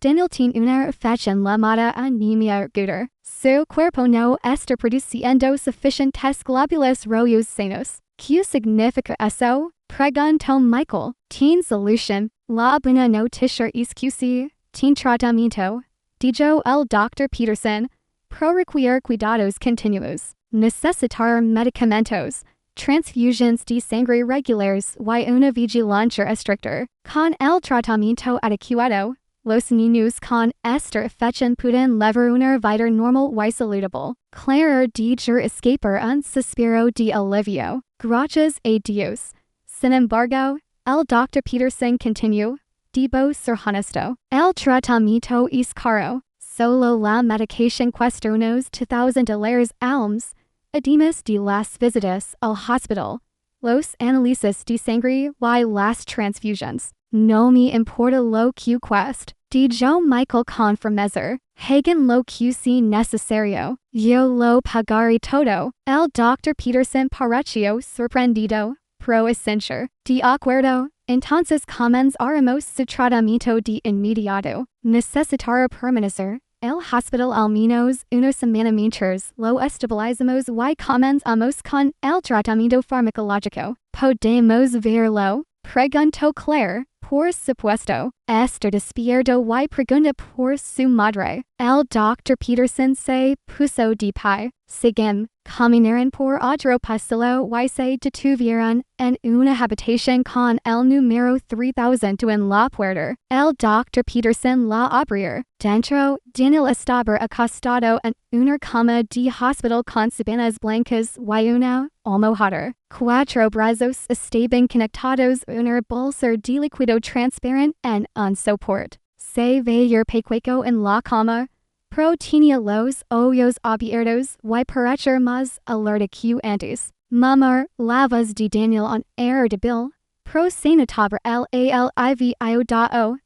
Daniel tiene una afección llamada anemia aguda. Su cuerpo no está produciendo suficientes glóbulos rojos sanos. ¿Qué significa eso? Preguntó Michael. ¿Tiene solución? La buena noticia es que sí. ¿Tiene tratamiento? Dijo el Dr. Peterson. Pro requerir cuidados continuos. Necesitar medicamentos. Transfusiones de sangre regulares y una vigilancia estricta. Con el tratamiento adecuado, los niños con esta afección pueden llevar una vida normal y saludable. Clara dijo escapar un suspiro de alivio. Gracias a Dios. Sin embargo, el Dr. Peterson continuó. Debo ser honesto. El tratamiento es caro. Solo la medicación cuesta unos $2,000 al mes. Además de las visitas al hospital, los análisis de sangre y las transfusiones. No me importa lo que cueste, dijo Michael con firmeza. Hagan lo que sea necesario. Yo lo pagaré todo. El Dr. Peterson pareció sorprendido, pero esencial. De acuerdo, Entonces comenzaremos su tratamiento de inmediato. Necesitará permanecer el hospital al menos una semana mientras lo estabilizamos y comenzamos con el tratamiento farmacológico. ¿Podemos verlo? Preguntó Claire. Por supuesto. Esther despierto y pregunta por su madre. El Dr. Peterson se puso de pie. Seguim. Caminaron por otro pasillo y se detuvieron en una habitación con el número 3000 en la puerta. El Dr. Peterson la abrió. Dentro, Daniel estaba acostado en una cama de hospital con sábanas blancas y una almohada. 4 brazos estaban conectados a una bolsa de líquido transparente en un soporte. Se veía pequeño en la cama. Pro tenía los ojos abiertos y parecía más alerta que antes. Mamar la voz de Daniel en air débil. Pro se notaba el alivio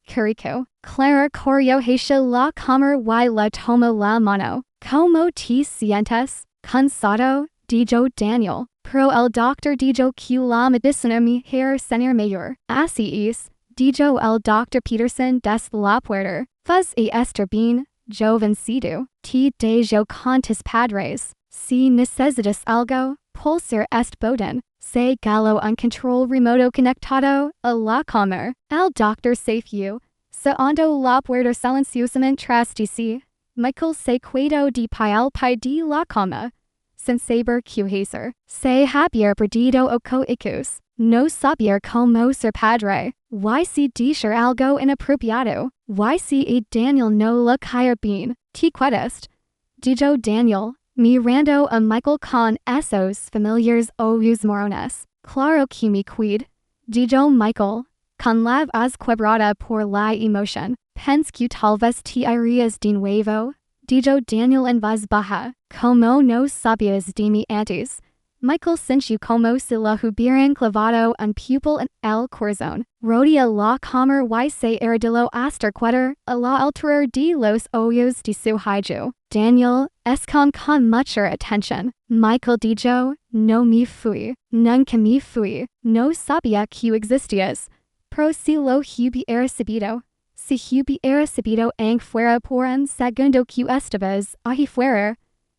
carico. Clara corrió hacia la cama y la tomó la mano. ¿Cómo te sientes? Cansado, dijo Daniel. Pro el doctor dijo que la medicina me hará sentir mejor. Así es, dijo el Dr. Peterson desde la puerta. Faz y estar bien. Jovencito, te dejo con tus padres. Si necesitas algo, pulsar este botón. Se gallo un control remoto conectado a la cama. El doctor se fue. Cerrando la puerta silenciosamente tras de sí. Michael se quedó de pie al pie de la cama. Sin saber qué hacer. Se había perdido ojos. No sabía cómo ser padre. Y si decir algo inapropiado. Y si Daniel no lo caía bien. ¿Te quedaste? Dijo Daniel, mirando a Michael con esos familiares ojos morones. Claro que me cuido. Dijo Michael, con la voz quebrada por la emoción. Pense que tal vez te irías de nuevo. Dijo Daniel en voz baja. Como no sabías de mí antes. Michael sintió como si le hubieran clavado un pupil en el corazón. Rodea la cama y se ardiló hasta quedar a la altura de los ojos de su hijo. Daniel, escuchó con mucha atención. Michael dijo, no me fui. Nunca me fui. No sabía que existías. Pero si lo hubiera sabido. Si hubiera sabido en fuera por un segundo que estabas ahí fuera.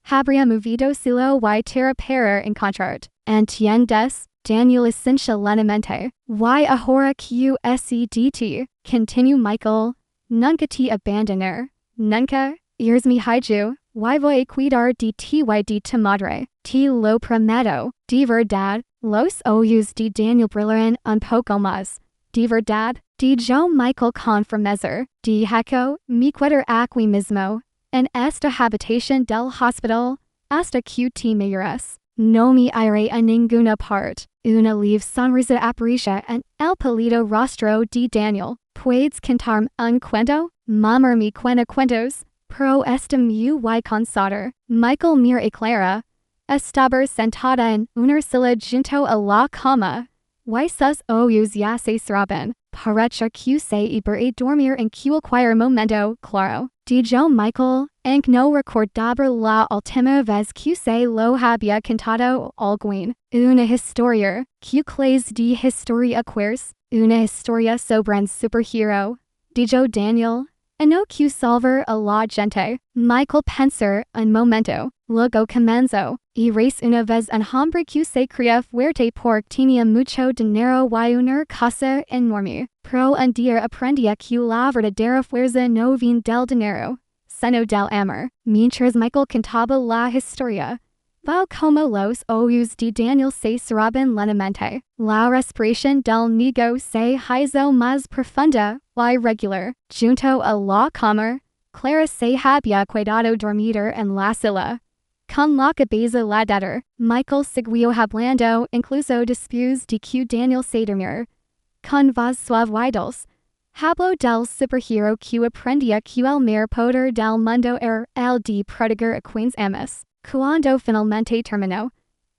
Habría movido silo y tierra para encontrarte. ¿Entiendes? Daniel asintió lentamente. Y ahora que SEDT, continuó Michael. Nunca te abandonaré. Nunca, eres mi hijo, y voy a cuidar de ti y de tu madre. Te lo prometo. De verdad, los ojos de Daniel brillaron un poco más. De verdad, dijo Michael con firmeza. Dejo, me quedar aquí mismo. En esta habitación del hospital, hasta que te mejores. No me iré a ninguna parte. Una leve sonrisa apareció en el pálido rostro de Daniel. ¿Puedes contarme un cuento? Mamá me cuenta cuentos, pero está muy cansada. Michael miró a Clara. Estaba sentada en una silla junto a la cama. Y sus ojos ya se cerraban. Parecía que se iba a dormir en cualquier momento, claro. Dijo Michael, en no recordaba la última vez que se lo había contado alguien. Una historia. ¿Qué clase de historia quieres? Una historia sobre un superhéroe. Dijo Daniel. No que salvar a la gente. Michael pensó un momento. Luego comenzó. Eres una vez un hombre que se creía fuerte porque tenía mucho dinero y una casa enorme. Pero un día aprendía que la verdadera fuerza no viene del dinero, sino del amor. Mientras Michael contaba la historia, vio como los ojos de Daniel se cerraban lentamente. La respiración del niño se hizo más profunda y regular. Junto a la cama, Clara se había quedado dormida en la silla. Con la cabeza ladera, Michael siguió hablando incluso después de que Daniel se durmió. Con voz suave y dulce, habló del superhéroe que aprendía que el mayor poder del mundo era el de proteger a quienes amas. Cuando finalmente terminó,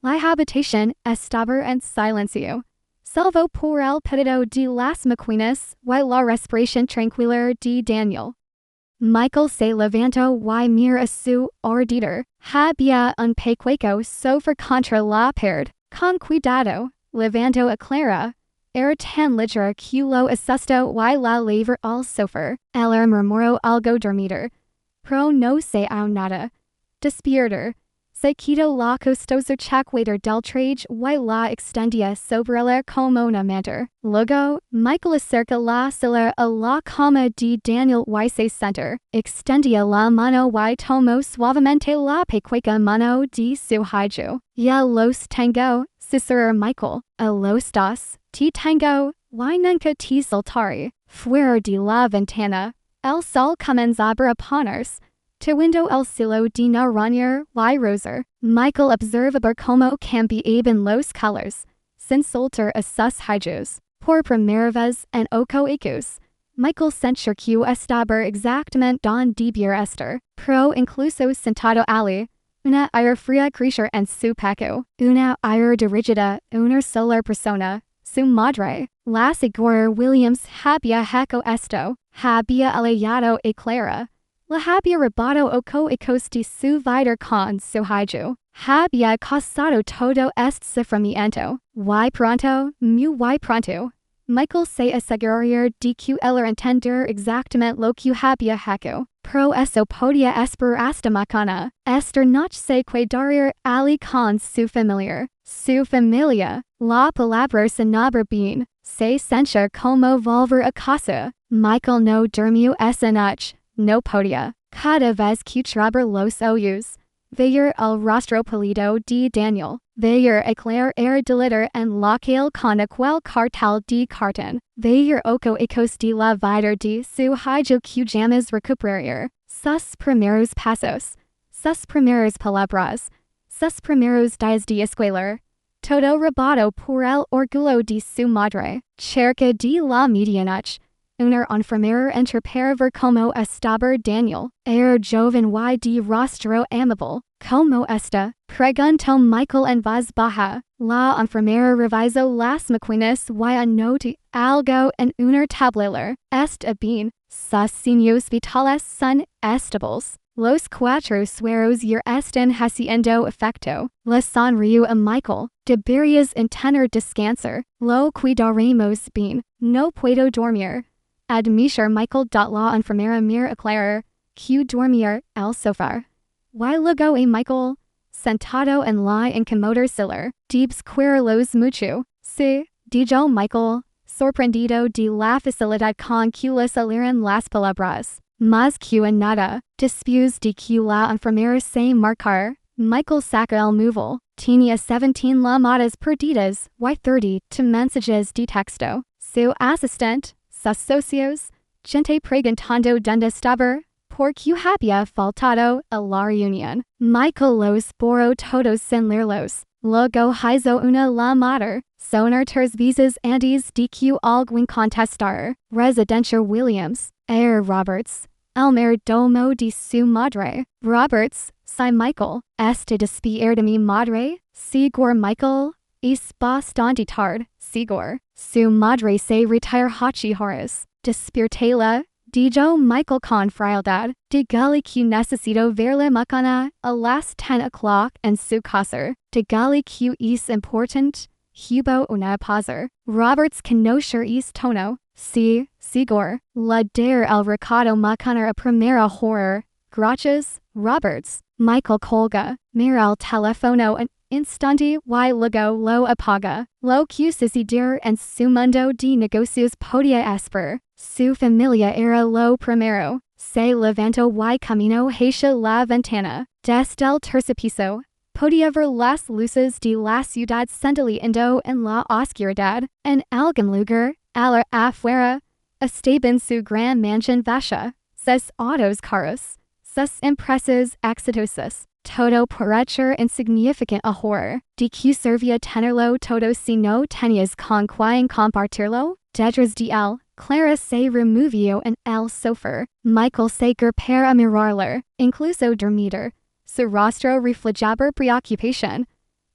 la habitación estaba en silencio. Salvo por el pedido de las máquinas y la respiración tranquila de Daniel. Michael se levantó y miró a su ordenador. Había un pequeño sofá contra la pared. Con cuidado, levantó a Clara. er tan litera q lo asusto y la lever al sofer, el murmuro algo dormitor. Pro no se aun nada. Despierter. Se quito la costosa chacuator del trage y la extendia sobre el como una manter. Luego, Michael acerca la silla a la cama de Daniel y se center. Extendia la mano y tomo suavemente la pequeña mano de su hijo. Ya los tengo, susurra Michael. A los dos, te tengo, y nunca te soltaré. Fuera de la ventana. El sol comenzaba a ponerse. To window el cielo de naranjar y rosa. Michael observaba como cambiaban los colors. Sin soltar a sus hijos. Por primera vez en 8 años. Michael sentir que estaba exactamente donde debiera estar. Pro incluso sentado allí. Una aire fría crecer en su pecho. Una aire dirigida una sola persona. Su madre. La señora Williams había hecho esto. Había aliado a Clara. La había robado ocho hijos de su vida con su hijo. Había causado todo este sufrimiento. Y pronto, muy pronto. Michael se aseguraría de que él entender exactamente lo que había hecho. Pro eso podía esperar hasta mañana. Esta noche se quedaría allí con su familia. Su familia. La palabra sonaba bien. Se sentía como volver a casa. Michael no durmió esa noche. No podía. Cada vez que trababa los ojos. Ver el rostro pálido de Daniel. Ver a Claire deliter en la calle con aquel cartel de cartón. Ver ocho hijos de la vida de su hijo que jamás recuperaría. Sus primeros pasos. Sus primeras palabras. Sus primeros días de escuela. Todo robado por el orgullo de su madre. Cerca de la medianoche. Una enfermera entra ver como estaba Daniel. Joven y de rostro amable. Como esta, preguntó Michael en voz baja. La enfermera revisó las máquinas y anotó algo en una tablilla. Está bien. Sus signos vitales son estables. Los cuatro sueros ya están haciendo efecto. Le sonrió a Michael. Deberías tener descansar. Lo cuidaremos bien. No puedo dormir. Admitir Michael. La enfermera mira a Claire, que dormía el sofá. Y luego a Michael, sentado en la incómoda silla. Descuidarlos mucho. Sí, dijo Michael, sorprendido de la facilidad con que le salieron las palabras. Más que nada, después de que la enfermera se marchara, Michael saca el móvil. Tenía 17 llamadas perdidas y 30 mensajes de texto. Su asistente. Sus socios, gente preguntando dónde estaba, porque había faltado a la reunión. Michael los borró todos sin leerlos. Luego hizo una llamada. Sonar 3 veces antes de que alguien contestara. Residencia Williams. Roberts. El mayordomo de su madre. Roberts, soy Michael. ¿Está despedir de mi madre? Seguro Michael. Es bastante tarde. Seguro. Su madre se retira hace horas. Despiértela, dijo Michael con frialdad. Dígale que necesito verla mañana a las 10 o'clock en su casa. Dígale que es importante. Hubo una pausa. Roberts conocer es tono. Sí, seguro. Le dar el recado mañana a primera hora. Gracias, Roberts. Michael colga. Mira el teléfono en instante y luego lo apaga. Lo que sucedió en su mundo de negocios podía esperar. Su familia era lo primero. Se levantó y caminó hacia la ventana. Desde el tercer piso, podía ver las luces de la ciudad centelleando en la oscuridad. En algún lugar, afuera, estaba su gran mansión vacía. Sus autos caros. Sus empresas exitosas. Todo parecer insignificant ahora. ¿De qué servía tenerlo todo si no tenías con quien compartirlo? Detrás de él, Clara se removió en el sofá. Michael se golpeó a mirarla, incluso dormida. Su rostro reflejaba preocupación.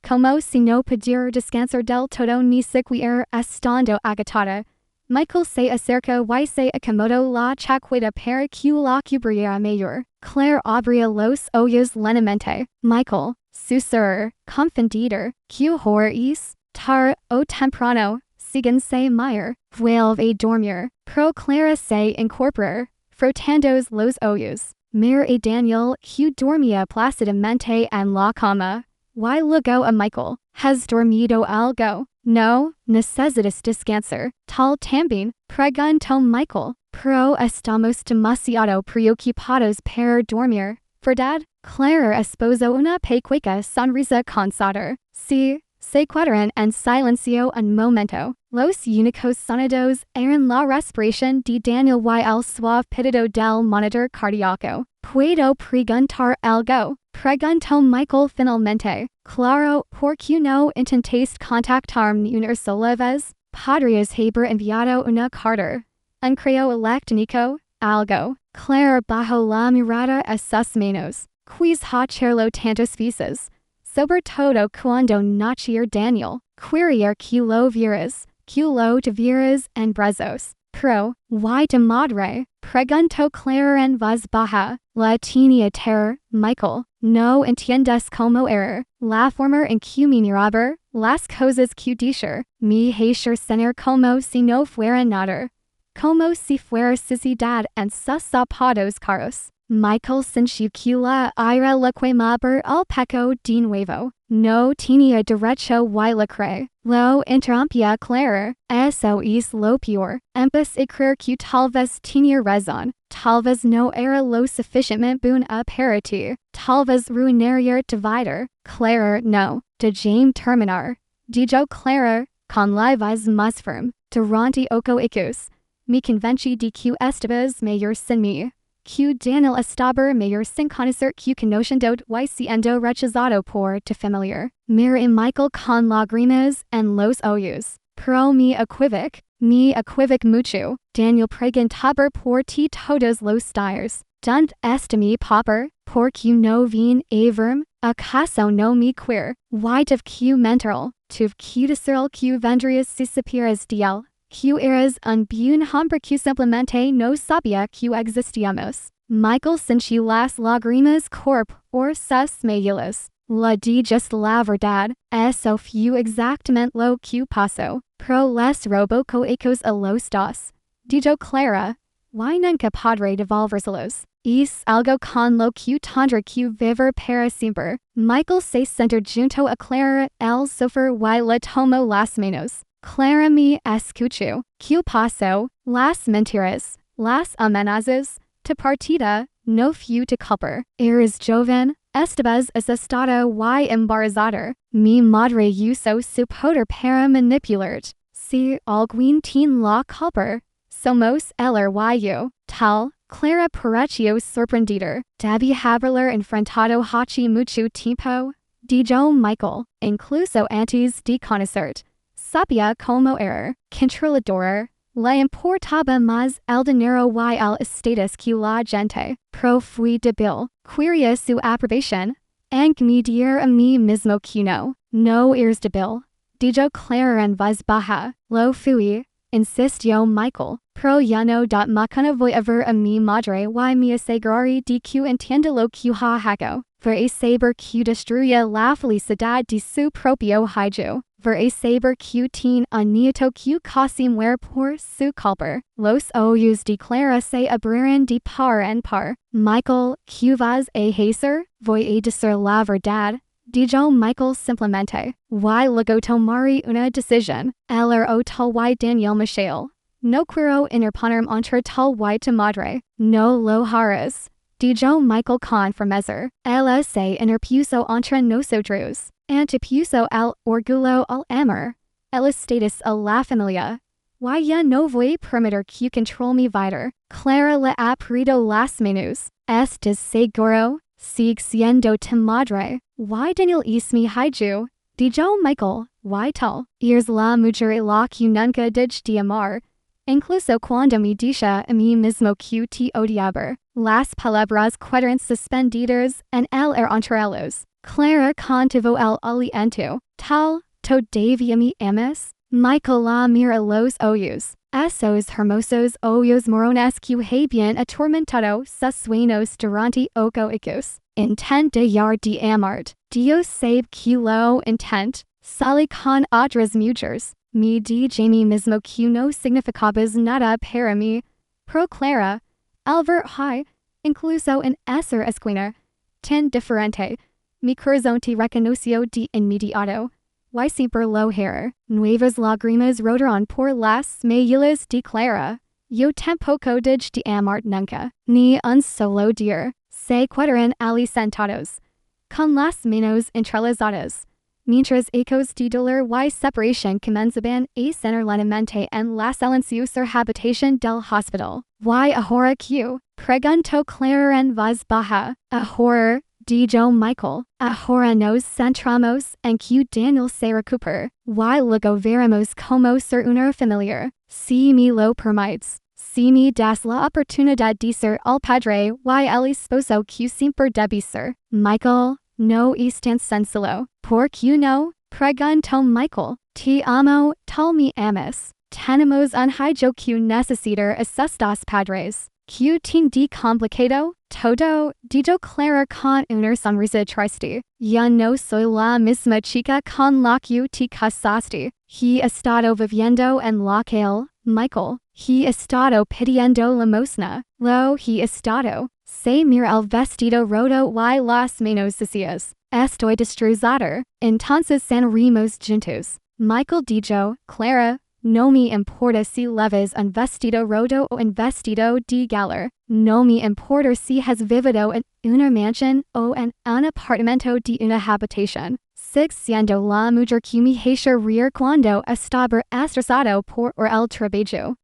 Como si no pudiera descansar del todo ni siquiera estando agotada. Michael se acerca y se acomodó la chaqueta para que la cubriera mayor. Claire abría los ojos lentamente. Michael, susurró, confundido, ¿qué hora es? Tarde o temprano, sigan se mire, vuelve dormir, pro clara se incorporar, frotandos los ojos. Mir a Daniel, que dormía plácidamente en la cama. Y luego a Michael, ¿has dormido algo? No, necesitas descansar. Tal también, preguntó Michael. Pero estamos demasiado preocupados para dormir, ¿verdad? Clara esposó una pequeña sonrisa con Sauter. Sí, se quedaron en silencio un momento. Los únicos sonidos eran la respiración de Daniel y el suave pitido del monitor cardíaco. ¿Puedo preguntar algo? Preguntó Michael finalmente. Claro, ¿por qué no intentaste contactarme una sola vez? Podrías haber enviado una carta. Un correo electrónico, algo. Clara bajó la mirada a sus manos. Quis hacerlo tantas veces. Sobre todo cuando nació Daniel. Quería que lo vieras, que lo tuvieras en brazos. Pero, ¿y tu madre? Preguntó Clara en voz baja. La tenía terror, Michael. No entiendes cómo era. La forma en que me miraba, las cosas que decía, me hizo sentir como si no fuera nada. Como si fuera suciedad en sus zapatos caros. Michael sintió que la ira le quemaba el pecho de nuevo. No tenía derecho y la cree. Lo interrumpía Clara. Eso es lo peor. Empecé a creer que tal vez tenía razón. Tal vez no era lo suficientemente buena para ti. Tal vez ruinaría tu vida. Clara, no. Déjame terminar. Dijo Clara, con la voz más firme. Durante 8 años. Me convencí de que estabas mejor sin mí. Que Daniel estaba mejor sin conocer que conociendo y siendo rechazado por tu familia. Mira a Michael con lágrimas en los ojos. Pero me equivoqué mucho. Daniel preguntaba por ti todos los días. ¿Dónde está mi papá? ¿Por qué no vine a verme? ¿Acaso no me quiere? Y tuve que mentirle. Tuve que decirle que vendrías si supieras de él. Que eras un buen hombre que simplemente no sabía que existíamos. Michael sintió las lágrimas por sus mejillas. Le dijiste la verdad. Eso fue exactamente lo que pasó. Pero les robó cohecos a los dos. Dijo Clara. Y nunca podré devolvérselos. Es algo con lo que tendré que vivir para siempre. Michael se sentó junto a Clara el sofá y le tomó las manos. Clara me escuchó. ¿Qué pasó? Las mentiras, las amenazas, tu partida, no fue tu culpa. Eres joven, estabas asustada y embarazada. Mi madre usó su poder para manipularte. Si alguien tiene la culpa, somos él y yo. Tal, Clara pareció sorprendida. Debí haberlo enfrentado hace mucho tiempo. Dijo Michael, incluso antes de conocerte. Sabía cómo era, controladora, le importaba más el dinero y el estatus que la gente, pero fui débil, quería su aprobación, en me dir a mí mismo que no eres débil, dijo Clara en voz baja, lo fui, insistió Michael, pero ya no mañana voy a ver a mi madre y me aseguraré de que entiende lo que ha hecho, veré saber que destruye la felicidad de su propio hijo. Veré saber que tiene un nieto que casi muere por su culpa. Los ojos de Clara se abrieron de par en par. Michael, ¿qué vas a hacer? Voy a decir la verdad. Dijo Michael simplemente. Y luego tomaré una decisión. El era tal y Daniel Michel. No quiero interponerme entre tal y tu madre. No lo harás. Dijo Michael con firmeza. Él se interpuso entre nosotros. Antepuso el orgullo al amor, el estatus a la familia. Y ya no voy a permitir que controle mi vida. Clara le apretó las manos. ¿Estás seguro? Sigue siendo tu madre. Y Daniel es mi hijo. Dijo Michael. Y tal. Eres la mujer a la que nunca dije de amar. Incluso cuando me dije a mí mismo que te odiaba. Las palabras quedaron suspendidas en el aire entre ellos. Clara contuvo el aliento. Tal, todavía me amas? Michael la mira los ojos. Esos hermosos ojos morones que habían atormentado sus sueños durante 8 años. Intent de amarte. Dios sabe que lo intent. Salí con otras mujeres. mi di Jamie mismo que no significabas nada para mí, pro Clara, al ver high, incluso en esa esquina, tan diferente, mi corazón te reconoció de inmediato. Y siempre lo hará. Nuevas lágrimas rodarán por las mejillas de Clara. Yo tampoco dij de amar nunca, ni un solo día. Se quedaron ali sentados, con las manos entrelazadas, mientras ecos de dolor y separación comenzaban a sonar lentamente en la silenciosa habitación del hospital. Y ahora que, preguntó Clara en voz baja, ahora, dijo Michael, ahora nos centramos en que Daniel se recupera, y luego veremos cómo ser una familia, si me lo permites. Si me das la oportunidad de ser el padre y el esposo que siempre debí ser. Michael, no estás sencillo. ¿Por qué no? Preguntó Michael. Te amo, tal me amas. Tenemos un hijo que necesitar esos dos padres. ¿Qué tin de complicado? Todo, dijo Clara con una sonrisa triste. Ya no soy la misma chica con la que te casaste. He estado viviendo en la calle, Michael. He estado pidiendo limosna. He estado. Se mira el vestido roto y las manos sucias. Estoy destrozada. Entonces sanaremos juntos. Michael dijo, Clara, no me importa si llevas un vestido roto o un vestido de gala. No me importa si has vivido en una mansión o en un apartamento de una habitación. Siendo la mujer que me hace reír cuando estaba estresado por el trabajo.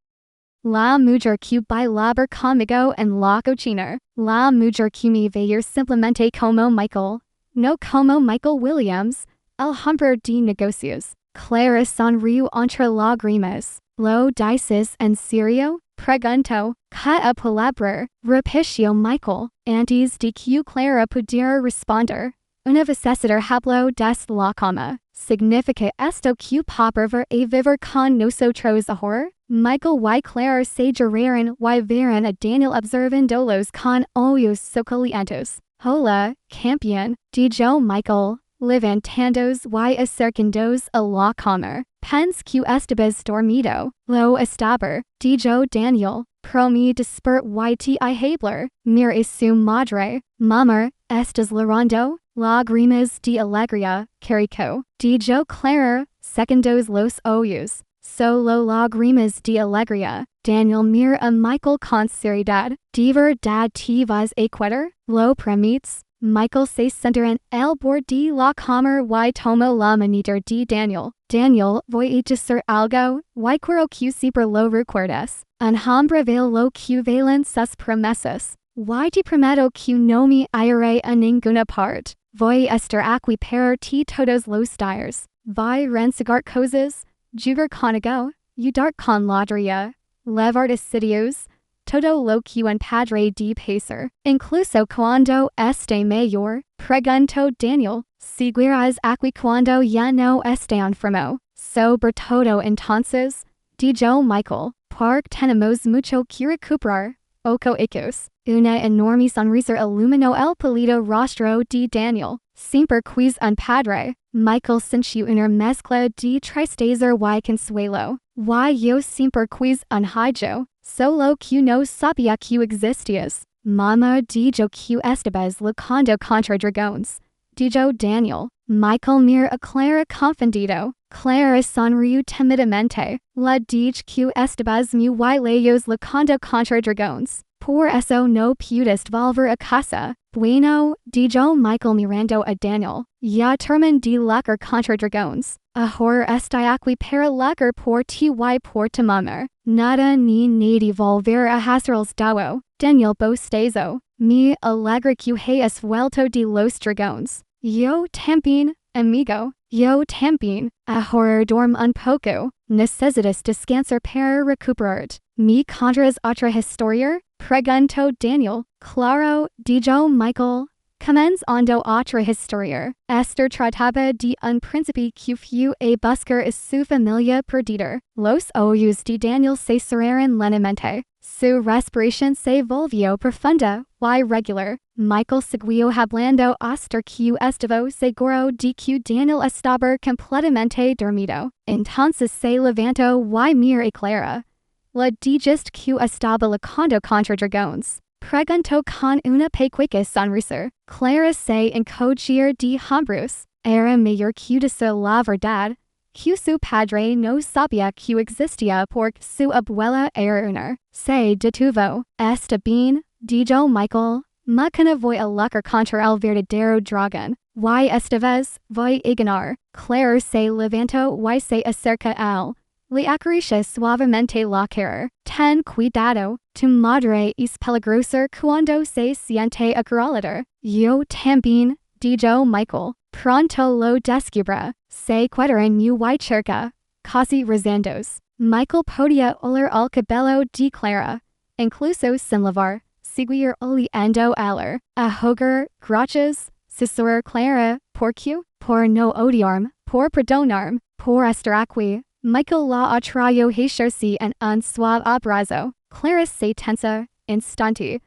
La mujer que bailaba conmigo en la cocina. La mujer que me veía simplemente como Michael. No como Michael Williams, el hombre de negocios. Clara sonrió entre lágrimas. ¿Lo dices en serio? Preguntó. Cada palabra, repitió Michael, antes de que Clara pudiera responder. Una vecesitor habló desde la cama. ¿Significa esto que papá va a vivir con nosotros ahora? Michael y Clara se giraron y vieron a Daniel observándolos con ojos soñolientos. Hola, campeón, dijo Michael, levantándose y acercándose a la cama. Pensé que estabas dormido. Lo estaba, dijo Daniel. Pero me desperté y te hablar. Mira a su madre. Mamá, ¿estás llorando? Lágrimas de alegría, carico. Dijo Clara, secando los ojos. Solo lágrimas de alegría. Daniel mira a Michael con seriedad. ¿De verdad te vas a quedar? ¿Lo prometes? Michael se sentó en el borde de la cama y tomó la manita de Daniel. Daniel, voy a decir algo, y quiero que siempre lo recuerdes. Un hombre vale lo que valen sus promesas. Y te prometo que no me iré a ninguna parte. Voy a estar aquí para ti todos los días. Voy a rensegar cosas, jugar contigo, ayudar con lotería, llevar a sitios, todo lo que un padre de hacer. Incluso cuando esté mayor, preguntó Daniel, ¿seguirás aquí cuando ya no esté enfermo? Sobre todo entonces, dijo Michael, porque tenemos mucho que recuperar. Ocho hijos. Una enorme sonrisa iluminó el pálido rostro de Daniel. Siempre quis un padre. Michael sintió una mezcla de tristeza y consuelo. Y yo siempre quis un hijo. Solo que no sabía que existías. Mamá dijo que estabas luchando contra dragones. Dijo Daniel. Michael mira a Clara confundido. Clara sonrió tímidamente. La dije que estabas muy lejos luchando contra dragones. Por eso no pudiste volver a casa. Bueno, dijo Michael mirando a Daniel. Ya terminé de luchar contra dragones. Ahora estoy aquí para luchar por ti y por tu mamá. Nada ni nadie volver a hacerles daño. Daniel bostezó. Me alegra que hayas vuelto de los dragones. Yo también, amigo. Yo también. Ahora duerme un poco. Necesitas descansar para recuperarte. ¿Me contarás otra historia? Preguntó Daniel. Claro, dijo Michael. Commence ondo otra historier. Esther trataba de un príncipe que fue a buscar y su familia perdida. Los ojos de Daniel se cerraron lentamente. Su respiración se volvió profunda y regular. Michael siguió hablando hasta que estuvo seguro de que Daniel estaba completamente dormido. Entonces se levantó y miró a Clara. La dijiste que estaba luchando contra dragones. Preguntó con una pequeña sonrisa. Clara se encogió de hombros. Era mayor que decir la verdad. Que su padre no sabía que existía porque su abuela era una. Se detuvo. Está bien, dijo Michael. Mañana voy a luchar contra el verdadero dragón. Y esta vez voy a ganar. Clara se levantó y se acerca a él. Le acarició suavemente la cara. Ten cuidado, tu madre es peligrosa cuando se siente acorralada. Yo también, dijo Michael. Pronto lo descubra. Se quedaron muy cerca, casi rezandos. Michael podía oler el cabello de Clara. Incluso sin lavar, seguir oliendo aler. A jugar, gracias, susurró Clara. ¿Por qué? Por no odiarme, por perdonarme, por estar aquí. Michael la atrayó hacia en un suave abrazo. Clara se tensa, instante.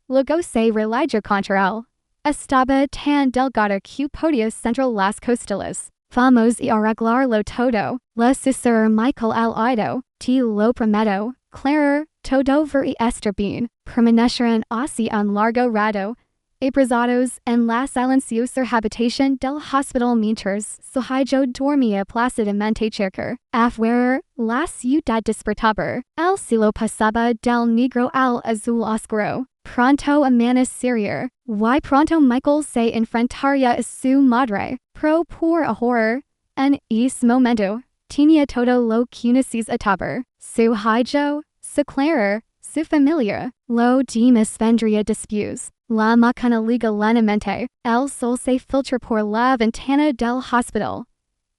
Luego se relajó contra él. Estaba tan delgada que podía sentir las costillas. Vamos a arreglarlo todo. Le susurró Michael al oído. Te lo prometo, Clara, todo va a estar bien. Permanecieron así un largo rato, abrazados en la silenciosa habitación del hospital mientras Sucedió dormía plácidamente cerca. Afuera, la ciudad despertaba. El cielo pasaba del negro al azul oscuro. Pronto amanecería. Y pronto Michael se enfrentaría a su madre. Pero por ahora, en ese momento, tenía todo lo que necesitaba. Su hijo, su Clara, su familia. Lo demás vendría después. La mañana liga lentamente. El sol se filtra por la ventana del hospital.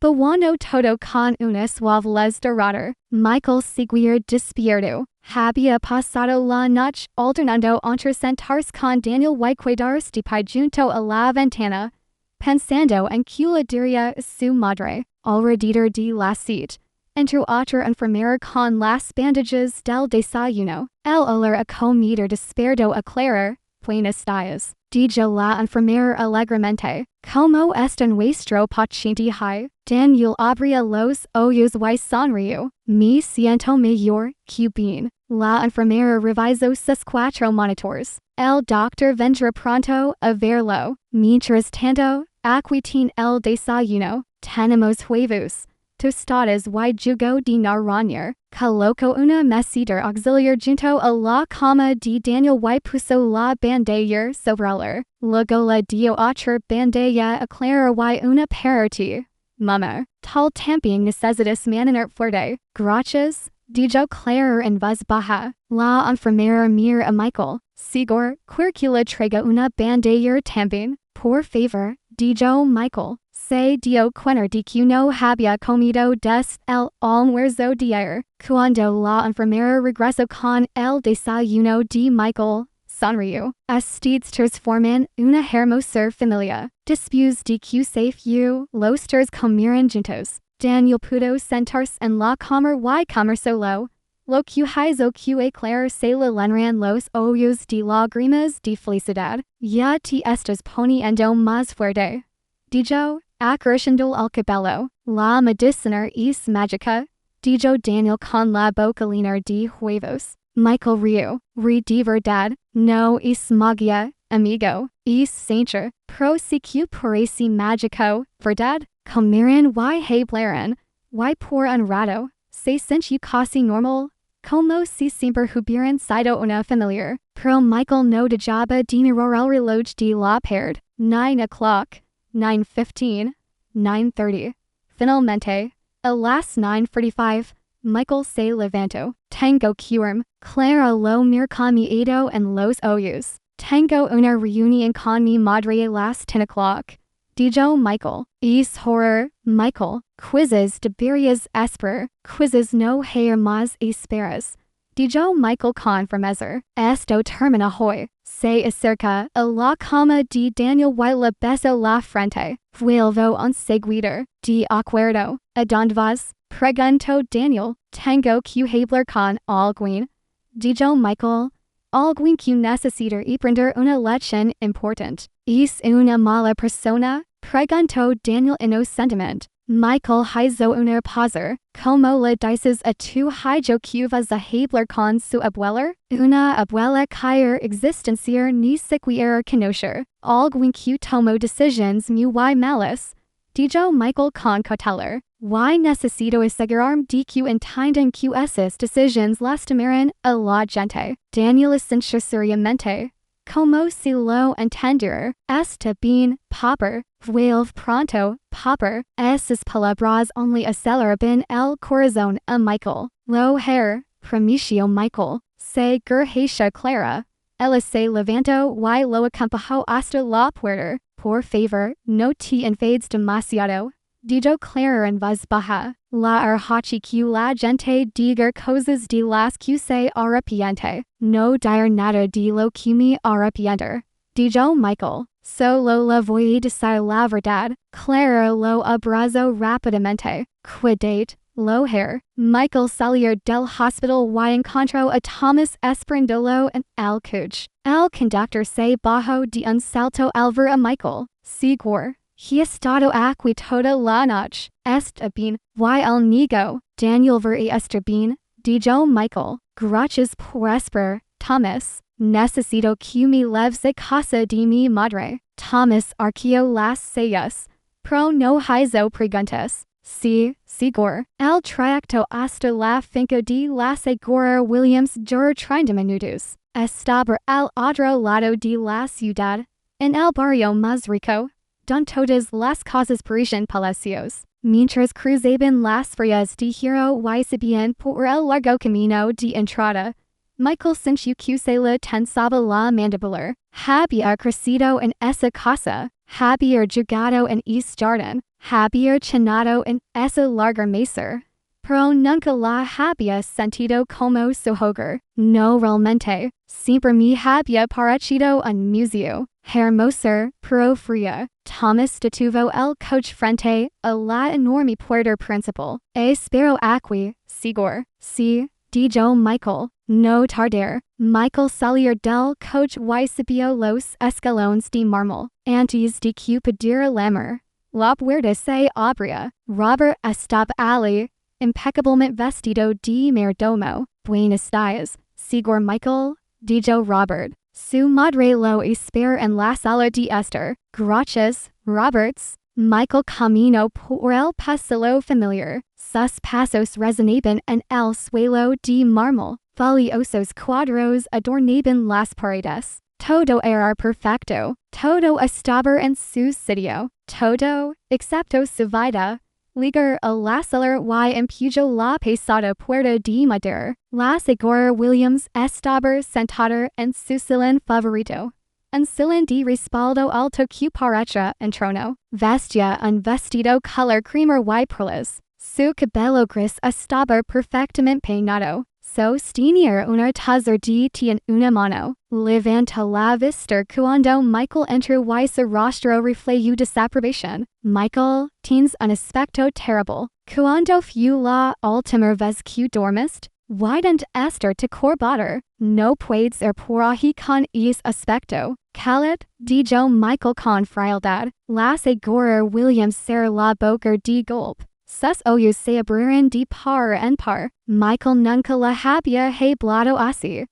Bajando todo con una suave luz dorada. Michael seguía despierto. Había pasado la noche alternando entre sentarse con Daniel y quedarse de pie junto a la ventana, pensando en que le diría a su madre. Alrededor de la cita, entró otra enfermera con las bandages del desayuno. El olor a comida despertó a Clara. Buenos días, dijo la enfermera alegremente. Como está nuestro paciente hoy? Daniel abrió los ojos y sonrió. Me siento mejor, que bien. La enfermera revisó sus 4 monitores. El doctor vendrá pronto a verlo. Mientras tanto, aquí tiene el desayuno. Tenemos huevos, tostadas y jugo de naranja. Colocó una mesita auxiliar junto a la cama de Daniel y puso la bandera sobre él. Luego le dio otra bandera a Clara y una para ti. Mamá, tal también necesitas manejar fuerte. Gracias, dijo Clara en voz baja. La enfermera miró a Michael. Seguro, que le traiga una bandera también. Por favor, dijo Michael. Se dio cuenta de que no había comido desde el almuerzo de ayer. Cuando la enfermera regresó con el desayuno de Michael, sonrió. Ustedes transforman una hermosa familia. Después de que se fue, los tres comieron juntos. Daniel pudo sentarse en la cama y comer solo. Lo que hizo que a Clara se le llenaran los ojos de lágrimas de felicidad. Ya te estás poniendo más fuerte, dijo, acariciando el cabello. La medicina es mágica, dijo Daniel con la boca llena de huevos. Michael rió. De verdad, no es magia, amigo, es ciencia. Pero sí que parece mágico, ¿verdad? Comieron y hablaron, y por un rato, se sintió casi normal, como si siempre hubieran sido una familia. Pero Michael no dejaba de mirar el reloj de la pared. 9 o'clock, 9:15, 9:30. Finalmente, a las 9:45, Michael se levantó. Tengo que irme. Clara lo miró con miedo en los ojos. Tengo una reunión con mi madre a las 10 o'clock, dijo Michael. Es horror, Michael. Quizzes deberías esperar. Quizzes no hay más esperas, dijo Michael con firmeza. Esto termina hoy. se acerca a la cama de Daniel y le beso la frente. Vuelvo en seguida, de acuerdo, a donde vas, preguntó Daniel, tengo que hablar con alguien. Dijo Michael, alguien que necesita aprender una lección importante. ¿Es una mala persona? Preguntó Daniel inocentemente. Michael hizo una pausa. ¿Cómo le dices a tu hijo que vas a hablar con su abuela? Una abuela que existencia ni siquiera conocer. Alguien que tomó decisiones muy malas. Dijo Michael con cautela. Y necesito asegurarme de que entienden que esas decisiones lastimaron a la gente. Daniel sintió seriamente. Como si lo entendiera. Está bien, Popper. Vuelve pronto, Popper. Esas palabras only aceleraban el corazón a Michael. Lo hair, promicio Michael. Se gergeisha Clara. Ella se levantó y lo acompañó hasta la puerta. Por favor, no te enfades demasiado. Dijo Clara en voz baja. La arhachi que la gente diga cosas de las que se arrepiente. No dir nada de lo que me arrepiento. Dijo Michael. Solo le voy a decir la verdad. Clara lo abrazó rápidamente. Cuidado, lo hair. Michael salió del hospital y encontró a Thomas esperándolo en el coche. El conductor se bajó de un salto al ver a Michael. Seguro. He estado aquí toda la noche. Está bien. Y el niño. Daniel ver está bien. Dijo Michael. Gracias por esperar, Thomas. Necesito que me lleves a casa de mi madre. Thomas arqueó las cejas. Pro no hizo preguntas. Sí, seguro. El trayecto hasta la finca de la Segura Williams duró 30 minutos. Estaba al otro lado de la ciudad. En el barrio más rico. Don todas las cosas parecían palacios. Mientras cruzaban las frías de hierro y subían por el largo camino de entrada. Michael sintió que se le tensaba la mandíbula. Había crecido en esa casa. Había jugado en ese jardín. Había cenado en esa larga mesa. Pero nunca la había sentido como su hogar. No realmente. Siempre me había parecido un museo. Hermosa, pero fría. Thomas detuvo el coche frente a la enorme puerta principal. Espero aquí, seguro. Sí, dijo Michael. No tardar. Michael salió del coche y subió los escalones de mármol. Antes de que pudiera lamer. La puerta se abría. Robert estaba allí, impecablemente vestido de mayordomo. Buenos días, seguro Michael, dijo Robert. Su madre lo espera en la sala de estar. Gracias, Roberts. Michael caminó por el pasillo familiar. Sus pasos resonaban en el suelo de mármol. Valiosos cuadros adornaban las paredes. Todo era perfecto. Todo estaba en su sitio. Todo, excepto su vida. Ligar a la cellar y empujó la pesada puerta de madera. La Segura Williams estaba sentada en su sillón favorito. Un sillón de respaldo alto que parecía un trono. Vestía un vestido color crema y perlas. Su cabello gris estaba perfectamente peinado. Sostenía una taza de té en una mano. Levantó la vista cuando Michael entró y su rostro reflejó desaprobación. Michael, tienes un aspecto terrible. Cuando fue la última vez que dormiste? Wydn't estar te corbatar. No puedes ir por ahí con ese aspecto. Calid, dijo Michael con frialdad. La Segura Williams cerró la boca de golpe. Sus ojos se abrieron de par en par. Michael nunca la había hablado así.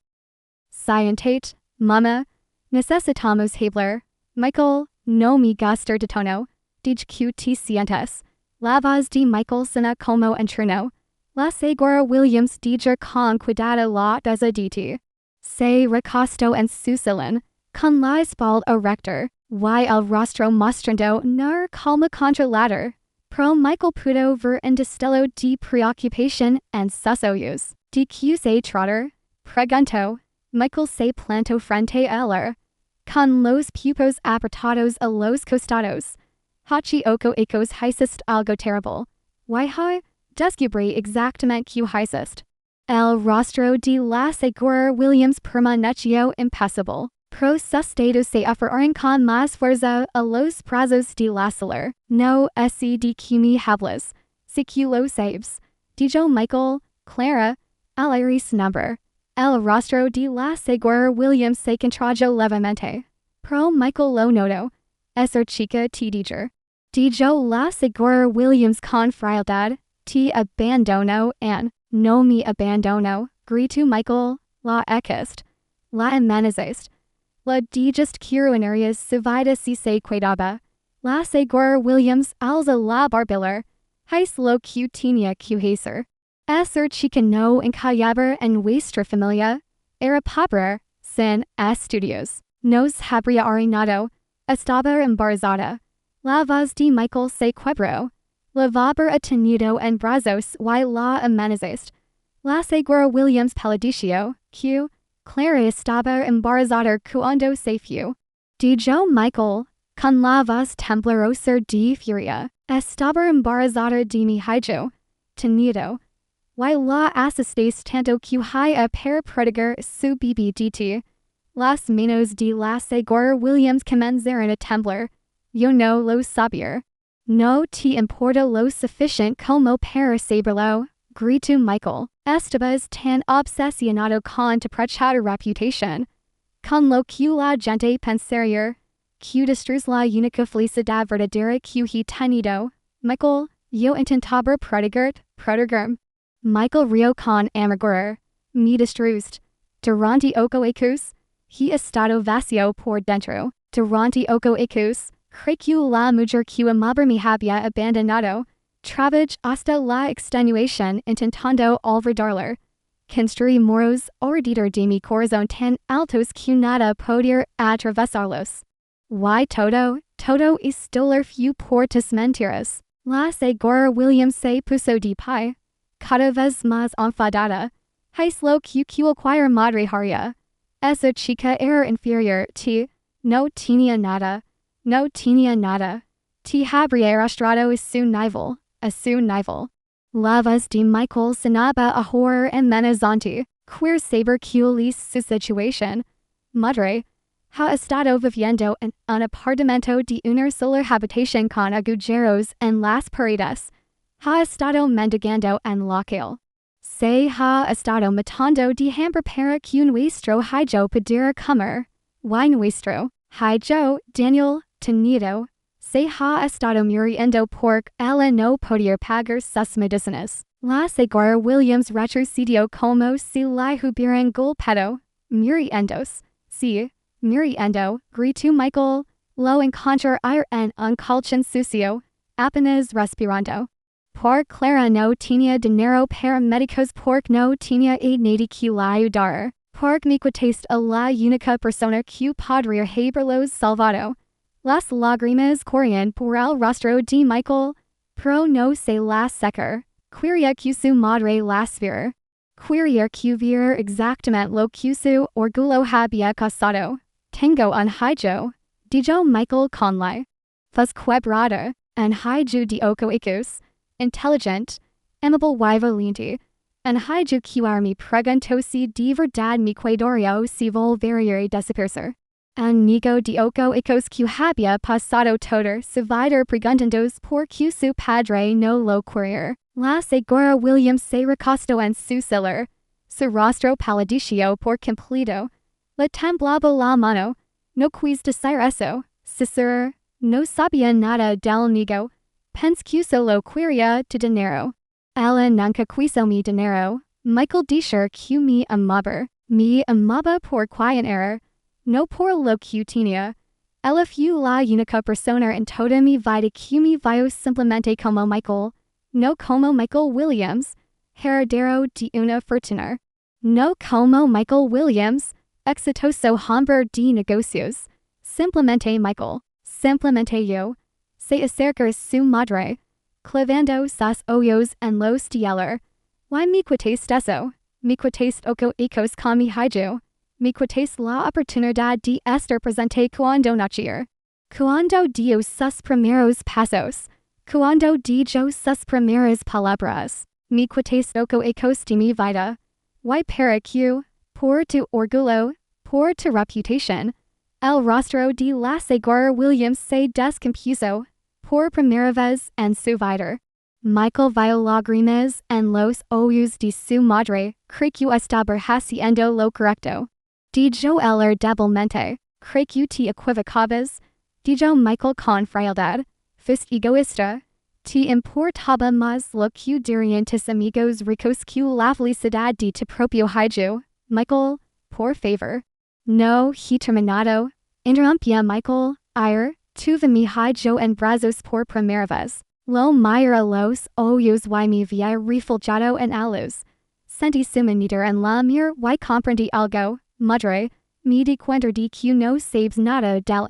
Siéntate, mamá. Necesitamos hablar. Michael, no me gusta de tono. Dij que te sientes. La voz de Michael sona como un trueno. La Segura Williams dijo con cuidado la taza de té. Se recostó en su sillón, con la espalda recta, y el rostro mostrando una calma controlada. Pero Michael pudo ver un destello de preocupación en sus ojos. ¿De qué se trata? Preguntó. Michael se plantó frente a ella, con los pupos apretados a los costados. Hachi oko ecos hiciste algo terrible. Why, descubrí exactamente que hiciste. El rostro de la Segura Williams permaneció impassible. Pro sustado se ofrecen con más fuerza a los prazos de la solar. No se de que me hables. Si que lo sabes. Dijo Michael, Clara, al iris number. El rostro de la Segura Williams se contrajo levemente. Pro Michael lo noto. Esa chica te dijo la Segura Williams con frialdad. Te abandono and no me abandono. Grito Michael, la exist. La amenazaste. La digest quiero en areas su vida si se cuidaba. La Segura Williams alza la barbilar. Heis lo que tenía que hacer. Ser chica no encallaba en vuestra familia. Era pobre, sin estudios. Nos habría arenado. Estaba embarazada. La voz de Michael se quebró. La haber atónito en brazos y la amenazaste. La Segura Williams paladició, que Clara estaba embarazada cuando se fue. Dijo Michael, con la voz temblorosa de furia. Estaba embarazada de mi hijo. Tenido. Y la asistéis tanto que a per prodigar su bebé de ti. Las manos de la Segura Williams comenzaron a temblar. Yo no lo sabía. No te importa lo suficiente como para saberlo. Grito Michael. Estabas tan obsesionado con tu propia reputación. Con lo que la gente pensaría. Que destruyes la única felicidad verdadera que he tenido. Michael, yo intentaba protegerme. Michael rió con amargura. Me destruiste. Durante 8 años. He estado vacío por dentro. Durante 8 años. Creo que la mujer que amaba me había abandonado. Trabaj hasta la extenuación intentando olvidarlo. Construí muros alrededor de mi corazón tan altos que nada podía atravesarlos. Y todo es dolor fue por tus mentiras. La Segura Williams se puso de pie. Cada vez más enfadada. Heis lo que cualquier madre haría. Esa chica era inferior te. No tenía nada. No tenía nada. Te habría arrastrado a su nivel. A su nivel. La voz de Michael sonaba a horror amenazante. Queer saber que su situación. Madre. Ha estado viviendo en un apartamento de una sola habitación con agujeros en las paredes. Ha estado mendigando en la calle. Se ha estado matando de hambre para que nuestro hijo pudiera comer. Y nuestro hijo, Daniel, tenido. Se ha estado muriendo porque ella no podía pagar sus medicinas. La Segura Williams retrocedió como si la hubieran golpeado. Muriendos. Sí, muriendo, gritó Michael. Lo encontró en un colchón sucio. Apenas respirando. Por Clara no tenía dinero para médicos porque no tenía a nadie que la ayudara. Porque me quitaste a la única persona que podría haberlos salvado. Las lágrimas corrían por el rostro de Michael. Pero no se las secar. Quería que su madre las viera. Quería que viera exactamente lo que su orgullo había causado. Tengo un hijo. Dijo Michael con la voz quebrada. Un hijo de 8 años. Inteligente. Amable y valiente. Un hijo que ahora me pregunto si de verdad me cuidaría si volvería a desaparecer. Un niño de 8 años que había pasado toda su vida preguntándose por qué su padre no lo quería. La Segura Williams se recostó en su silla. Su rostro palideció por completo. Le temblaba la mano. No quis decir eso. Cicero. No sabía nada del niño. Pensé que solo quería tu dinero. Ella nunca quiso mi dinero. Michael dijo que me amaba. Me amaba por quien era. No por lo que tenía. Ella fue la única persona en toda mi vida que me vio simplemente como Michael. No como Michael Williams, heredero de una fortuna. No como Michael Williams, exitoso hombre de negocios. Simplemente Michael. Simplemente yo. Se acerca su madre. Clavando sus ojos en los de ella. ¿Why me quitaste eso? Me quitaste 8 años con mi hijo. Me quitaste la oportunidad de estar presente cuando naciera. Cuando dio sus primeros pasos. Cuando dijo sus primeras palabras. Me quitaste 8 años de mi vida. ¿Why para qué? Por tu orgullo. Por tu reputación. El rostro de la Segura Williams se descompuso por primera vez en su vida. Michael vio lágrimas en los ojos de su madre, creyó estar haciendo lo correcto. Dijo él débilmente, creyó te equivocabas. Dijo Michael con frialdad, fuiste egoísta. Te importaba más lo que dirían tus amigos ricos que la felicidad de tu propio hijo. Michael, por favor. No he terminado. Interrumpía Michael, tuve mi hijo en brazos por primera vez. Lo mira los ojos y me vi reflejado en ellos. Sentí su manita en la mía y comprendí algo, madre. Me di cuenta de que no sabes nada del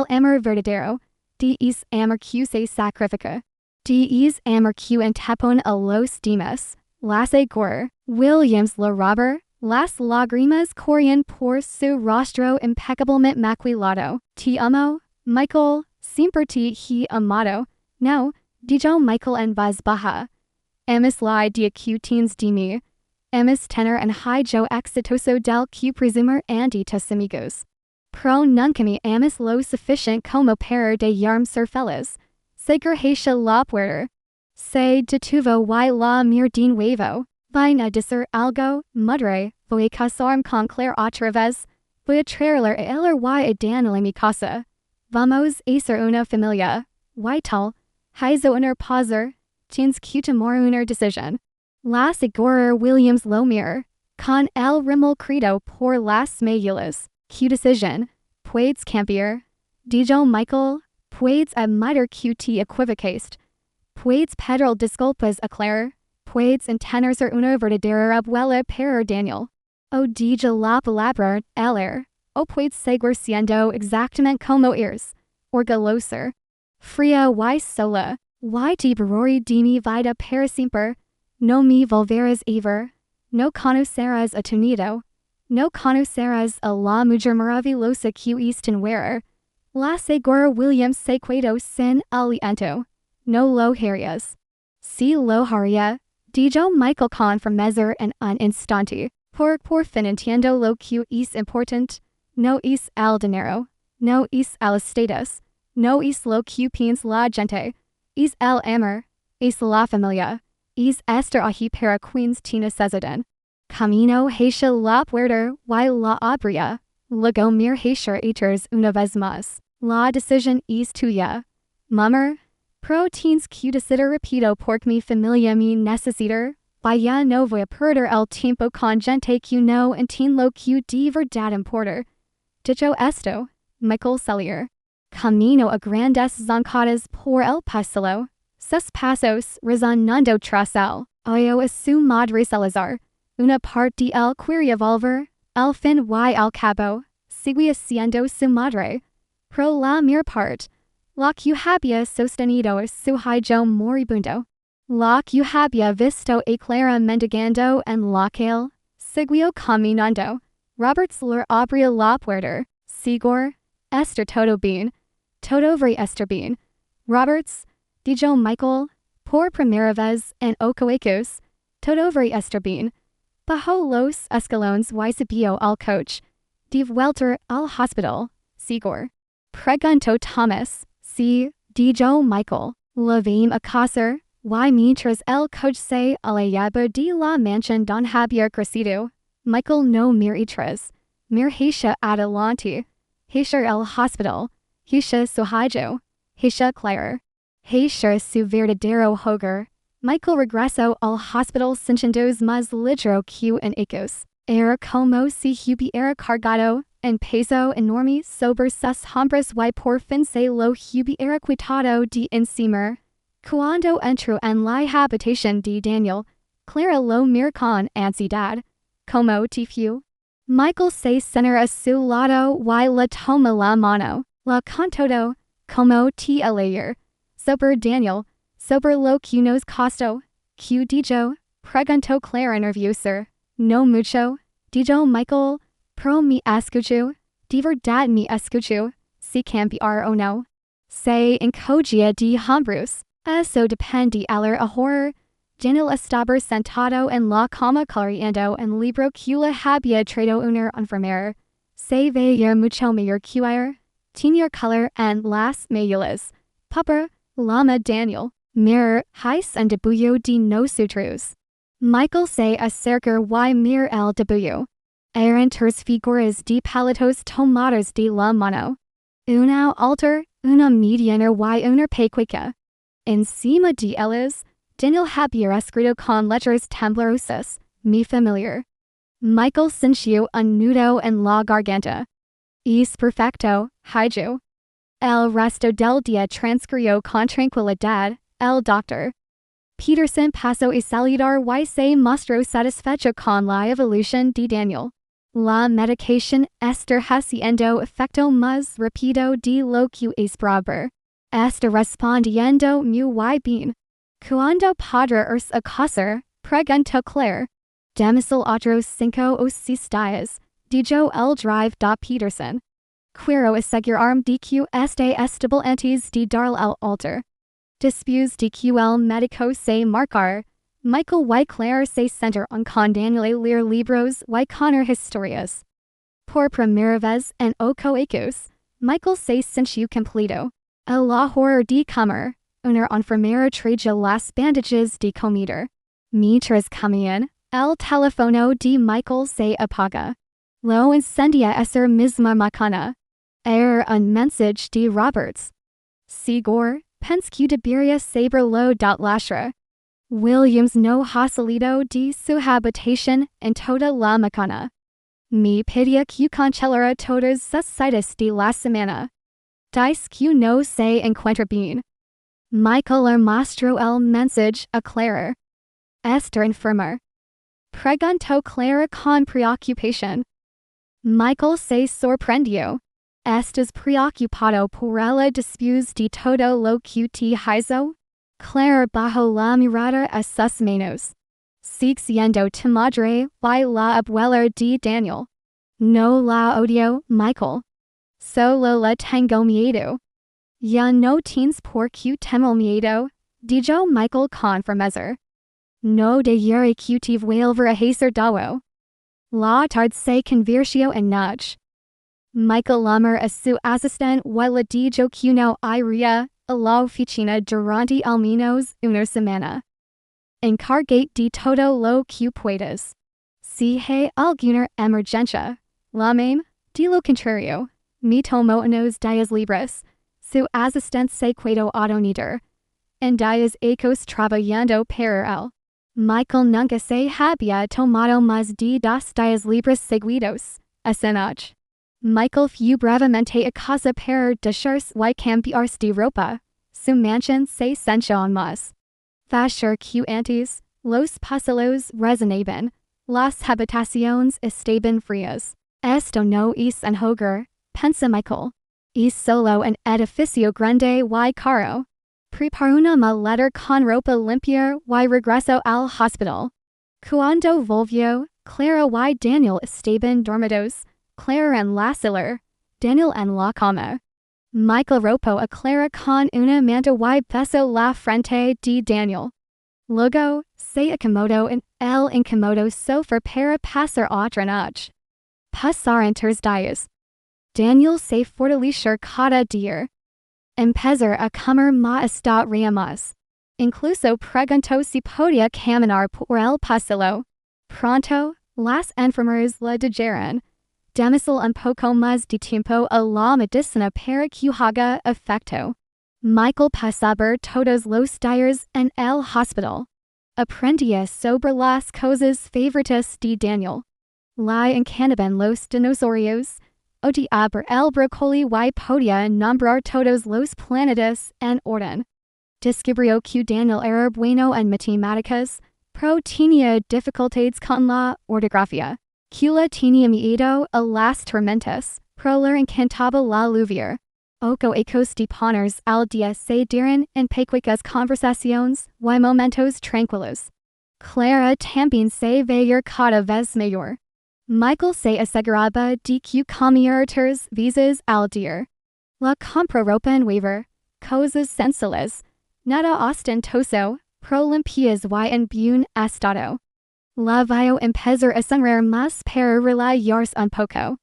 amor verdadero. De es amor que se sacrifica. De es amor que antepone a los demás. La Segura Williams la robber. Las lágrimas corrían por su rostro impecablemente maquilado. Te amo, Michael, siempre te he amado. No, dijo Michael en voz baja. Amas la idea que tienes de mí. Amas tener un hijo exitoso del que presumir ante tus amigos. Pero nunca me amas lo suficiente como para dejarme ser feliz. Segura hacia la puerta. Se detuvo y la miró de nuevo. Vine a decir algo, madre, voy a casarme con Claire otra vez. Voy a traerla a ella y a Daniel a mi casa. Vamos a ser una familia. Y tal. Hizo una pausa. Tienes que tomar una decisión. La Segura Williams lo miró. Con el rímel credo por las mejillas. ¿Qué decisión? Puedes cambiar. Dijo Michael. Puedes admitir que te equivocaste. Puedes pedir disculpas a Claire. Puedes entender ser una verdadera abuela para Daniel. O dijo la palabra, el o puedes seguir siendo exactamente como eres. Orgullosa. Fría y sola. Y te borraré de mi vida para siempre. No me volverás a ver. No conocerás a tu nido. No conocerás a la mujer maravillosa que es tan wearer. La Segura Williams se quedó sin aliento. No lo harías. Si lo haría, dijo Michael con firmeza en un instante. Por fin entiendo lo que es importante. No es el dinero. No es el estatus. No es lo que piensa la gente. Es el amor. Es la familia. Es estar aquí para quienes te necesitan. Camino hacia la puerta y la abría. Luego mir hacia atrás una vez más. La decisión es tuya. Mamá. Pero tienes que decidir rápido porque mi familia me necesita. Vaya no voy a perder el tiempo con gente que no entiende lo que de verdad importa. Dicho esto, Michael salió. Camino a grandes zancadas por el pasillo. Sus pasos resonando tras él. Oyó a su madre Salazar. Una parte de él quería volver. Al fin y al cabo, seguía siendo su madre. Pero la mayor parte. La que había sostenido su hijo moribundo. La que había visto a Clara mendigando en la calle. Siguió caminando. Roberts le abrió la puerta. Seguro. Está todo bien. Todo va a estar bien. Roberts, dijo Michael, por primera vez en 8 años. Todo va a estar bien. Bajó los escalones y subió al coche. De vuelta al hospital. Seguro. Preguntó Thomas. Sí, dijo Michael. Le vim a casar, y mientras el coche se alejaba de la mansión don había crecido. Michael no miró atrás. Miró hacia adelante. Hacia el hospital. Hacia su hijo. Hacia Claire. Hacia su verdadero hogar. Michael regresó al hospital sintiéndose más ligero que en ellos. Era como si hubiera cargado un peso enorme sobre sus hombros y por fin se lo hubiera quitado de encima. Cuando entró en la habitación de Daniel, Clara lo miró con ansiedad. ¿Cómo te fue? Michael se sentó a su lado y le tomó la mano. La contó. ¿Cómo te alegre? Sobre Daniel. Sobre lo que nos costó. ¿Qué dijo? Preguntó Clara nerviosa. No mucho. Dijo Michael. Pero me escuchó. De verdad me escuchó. Si cambiar o no. Se encogía de hombros. Eso depende al ahora. Daniel estaba sentado en la cama coloreando un libro que le había traído una enfermera. se veía mucho mayor que tenía color and las mayores. Pupper, Lama Daniel, mirror, heis and debullo de nosotros. Michael se acerca y mir el debullo. Eran tres figuras de palitos tomados de la mano. Una alter, una mediana y una pequeña. Encima de ellas, Daniel había escrito con letras temblorosas, mi familiar. Michael sintió un nudo en la garganta. Es perfecto, hijo. El resto del día transcurrió con tranquilidad, el doctor Peterson pasó a saludar y se mostró satisfecho con la evolución de Daniel. La medicación está haciendo efecto más rápido de lo que esperaba. Está respondiendo muy bien. ¿Cuándo podrás acosar? Preguntó Claire. Damisel otros 5 o 6 días, dijo el drive da Peterson. Quiero asegurar de que este estable antes de darle el alter. Después de que el médico se marcar, Michael y Claire se sentaron con Daniel a leer libros y contar historias. Por primera vez en 8 años, Michael se sintió completo. El horror de comer, una enfermera trajo las bandages de comida. Mientras comían, el teléfono de Michael se apaga. Lo encendía esa misma macana. Era un mensaje de Roberts. Seguro, pense que debería saberlo dot lastra. Williams no ha salido de su habitación en toda la macana. Me pedía que cancelara todas sus citas de la semana. Dice que no se encuentra bien. Michael le mostró el mensaje a Claire. Está enferma. Preguntó Claire con preocupación. Michael se sorprendió. ¿Estás preocupado por ella después de todo lo que te hizo? Claire bajó la mirada a sus manos. Sigue siendo tu madre y la abuela de Daniel. No la odio, Michael. Solo le tengo miedo. Ya no tienes por qué tener miedo, dijo Michael con firmeza. No dejaré que te vuelva a hacer daño. La tarde se convirtió en noche. Michael llamó a su asistente y le dijo que no iría a la oficina durante al menos una semana. Encárgate de todo lo que puedas. Si hay alguna emergencia, llámame, de lo contrario, me tomo unos días libres. Su asistente se quedó atónito. En días ecos trabajando para él. Michael nunca se había tomado más de 2 días libres seguidos, esa noche. Michael fue brevemente a casa para ducharse y cambiarse de ropa. Su mansión se sintió en más. Fashion que antes, los pasillos resonaban, las habitaciones estaban frías. Esto no es un hogar, pensó Michael. Es solo un edificio grande y caro. Preparó una maleta con ropa limpia y regresó al hospital. Cuando volvió, Clara y Daniel estaban dormidos. Clara en la sala, Daniel en la cama. Michael ropó a Clara con una manta y besó la frente de Daniel. Luego, se acomodó en el incómodo sofá para pasar otra noche. Pasaron 3 días. Daniel se fortaleció cada día. Empezó a comer más más. Incluso preguntó si podía caminar por el pasillo. Pronto, las enfermeras le dijeron. Damisel un poco más de tiempo a la medicina para que haga efecto. Michael pasaba todos los días en el hospital. Aprendía sobre las cosas favoritas de Daniel. Le encantaban los dinosaurios. Odiaba el brócoli y podía nombrar todos los planetas en orden. Descubrió que Daniel era bueno en matemáticas, pero tenía dificultades con la ortografía. Que le tenía miedo a las tormentas, pero le encantaba la lluvia. 8 ecos de ponerse al día se dieron en pequeñas conversaciones y momentos tranquilos. Clara también se veía cada vez mayor. Michael se aseguraba de que comía 3 veces al día. La compró ropa nueva, cosas sencillas, nada ostentoso, pero limpias y en buen estado. La vio empezar a sonreír más para relajarse un poco.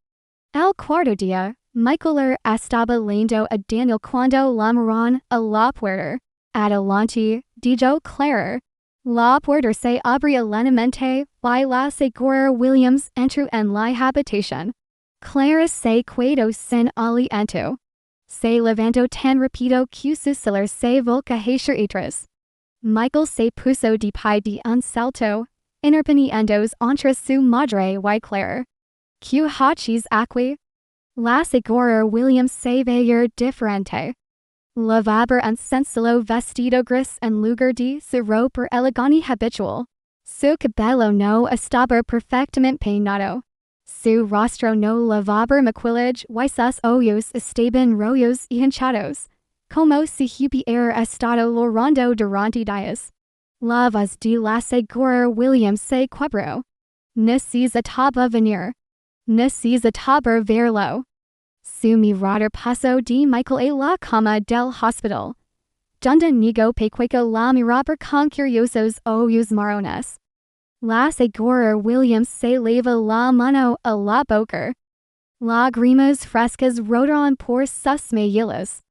El cuarto dia, Michaeler estaba leyendo a Daniel cuando llamaron a la puerta. Adelante, dijo Clara. La puerta se abría lentamente y la señora Williams entró en la habitación. Clara se quedó sin aliento. Se levantó tan rápido que su celular se volcó hacia atrás. Michael se puso de pie de un salto, interponiéndose entre su madre y Clara. Que hachis aquí? La señora Williams se veía diferente. Llevaba un sencillo vestido gris en lugar de su ropa elegante habitual. Su cabello no estaba perfectamente peinado. Su rostro no llevaba maquillaje y sus ojos estaban rojos y hinchados, como si hubiera estado llorando durante días. La voz de la señora Williams se quebró. Necesitaba venir. Necesitaba verlo. Su mirada pasó de Michael a la cama del hospital, donde negó pequeño la miraba con curiosos ojos marrones. La señora Williams se lleva la mano a la boca. Lágrimas frescas rodaron por sus mejillas.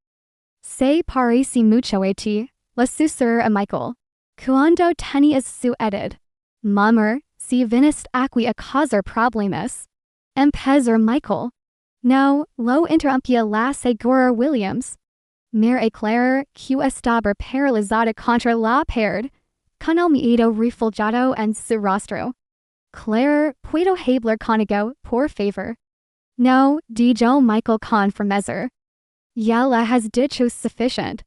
Se parece mucho a ti, le susurró a Michael, cuando tenías su edad. Mamá, si viniste aquí a causar problemas. Empezó Michael. No, lo interrumpió la señora Williams. Mira Clara, que estaba paralizada contra la pared, con el miedo refugiado en su rostro. Clara, ¿puedo hablar contigo, por favor? No, dijo Michael con firmeza. Ya le has dicho suficiente.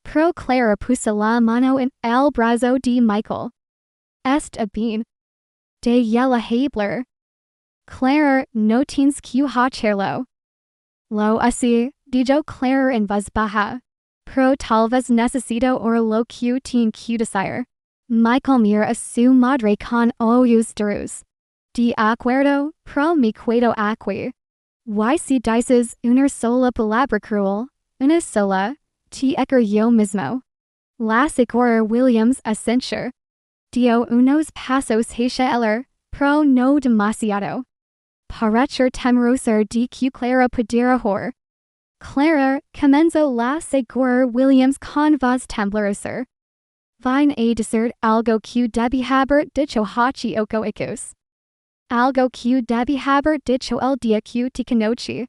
Pero Clara puso la mano en el brazo de Michael. Está bien. De ella hablar. Clara, no tienes que hacerlo. Lo así, dijo Clara en voz baja. Pero tal vez necesito oír lo que tengo que decir. Michael mira a su madre con ojos duros. De acuerdo, pero me quedo aquí. Y si dices una sola palabra cruel, una sola, te echo yo mismo. La señora Williams asintió. Dio unos pasos hacia él, pero no demasiado. Parecer temerosa de que Clara pudiera oír. Clara, comenzó la señora Williams con voz temblorosa. Vine a decir algo que debe haber dicho hace ocho años. Algo que debe haber dicho el día que te conocí.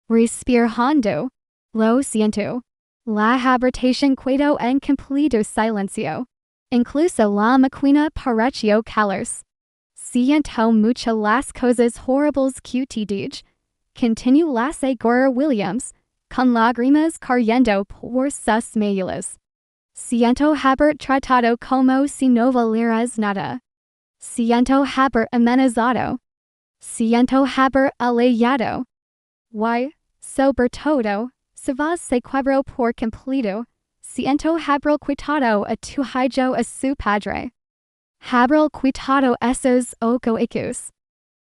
Respira hondo. Lo siento. La habitación quedó en completo silencio. Incluso la máquina pareció calarse. Siento mucho las cosas horribles que te dije. Continuó la señora Williams, con lágrimas cayendo por sus mejillas. Siento haber tratado como si no valieras nada. Siento haber amenazado. Siento haber alejado. Y, sobre todo, su voz se quebró por completo. Siento haber quitado a tu hijo a su padre. Haber quitado esos ocho años.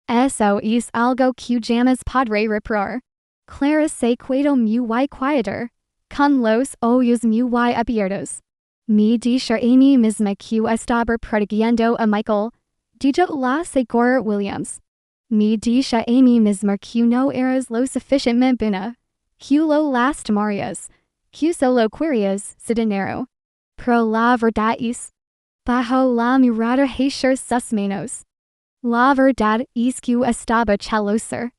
Eso es algo que jamás podré reparar. Clara se quedó muy quieta, con los ojos muy abiertos. Me dije a mí misma que estaba protegiendo a Michael, dijo la señora Williams. Me dije a mí misma que no eras lo suficientemente buena, que lo lastimarías, que solo querías su dinero. Pero la verdad es, bajo la mirada hacia sus manos. La verdad es que estaba celosa.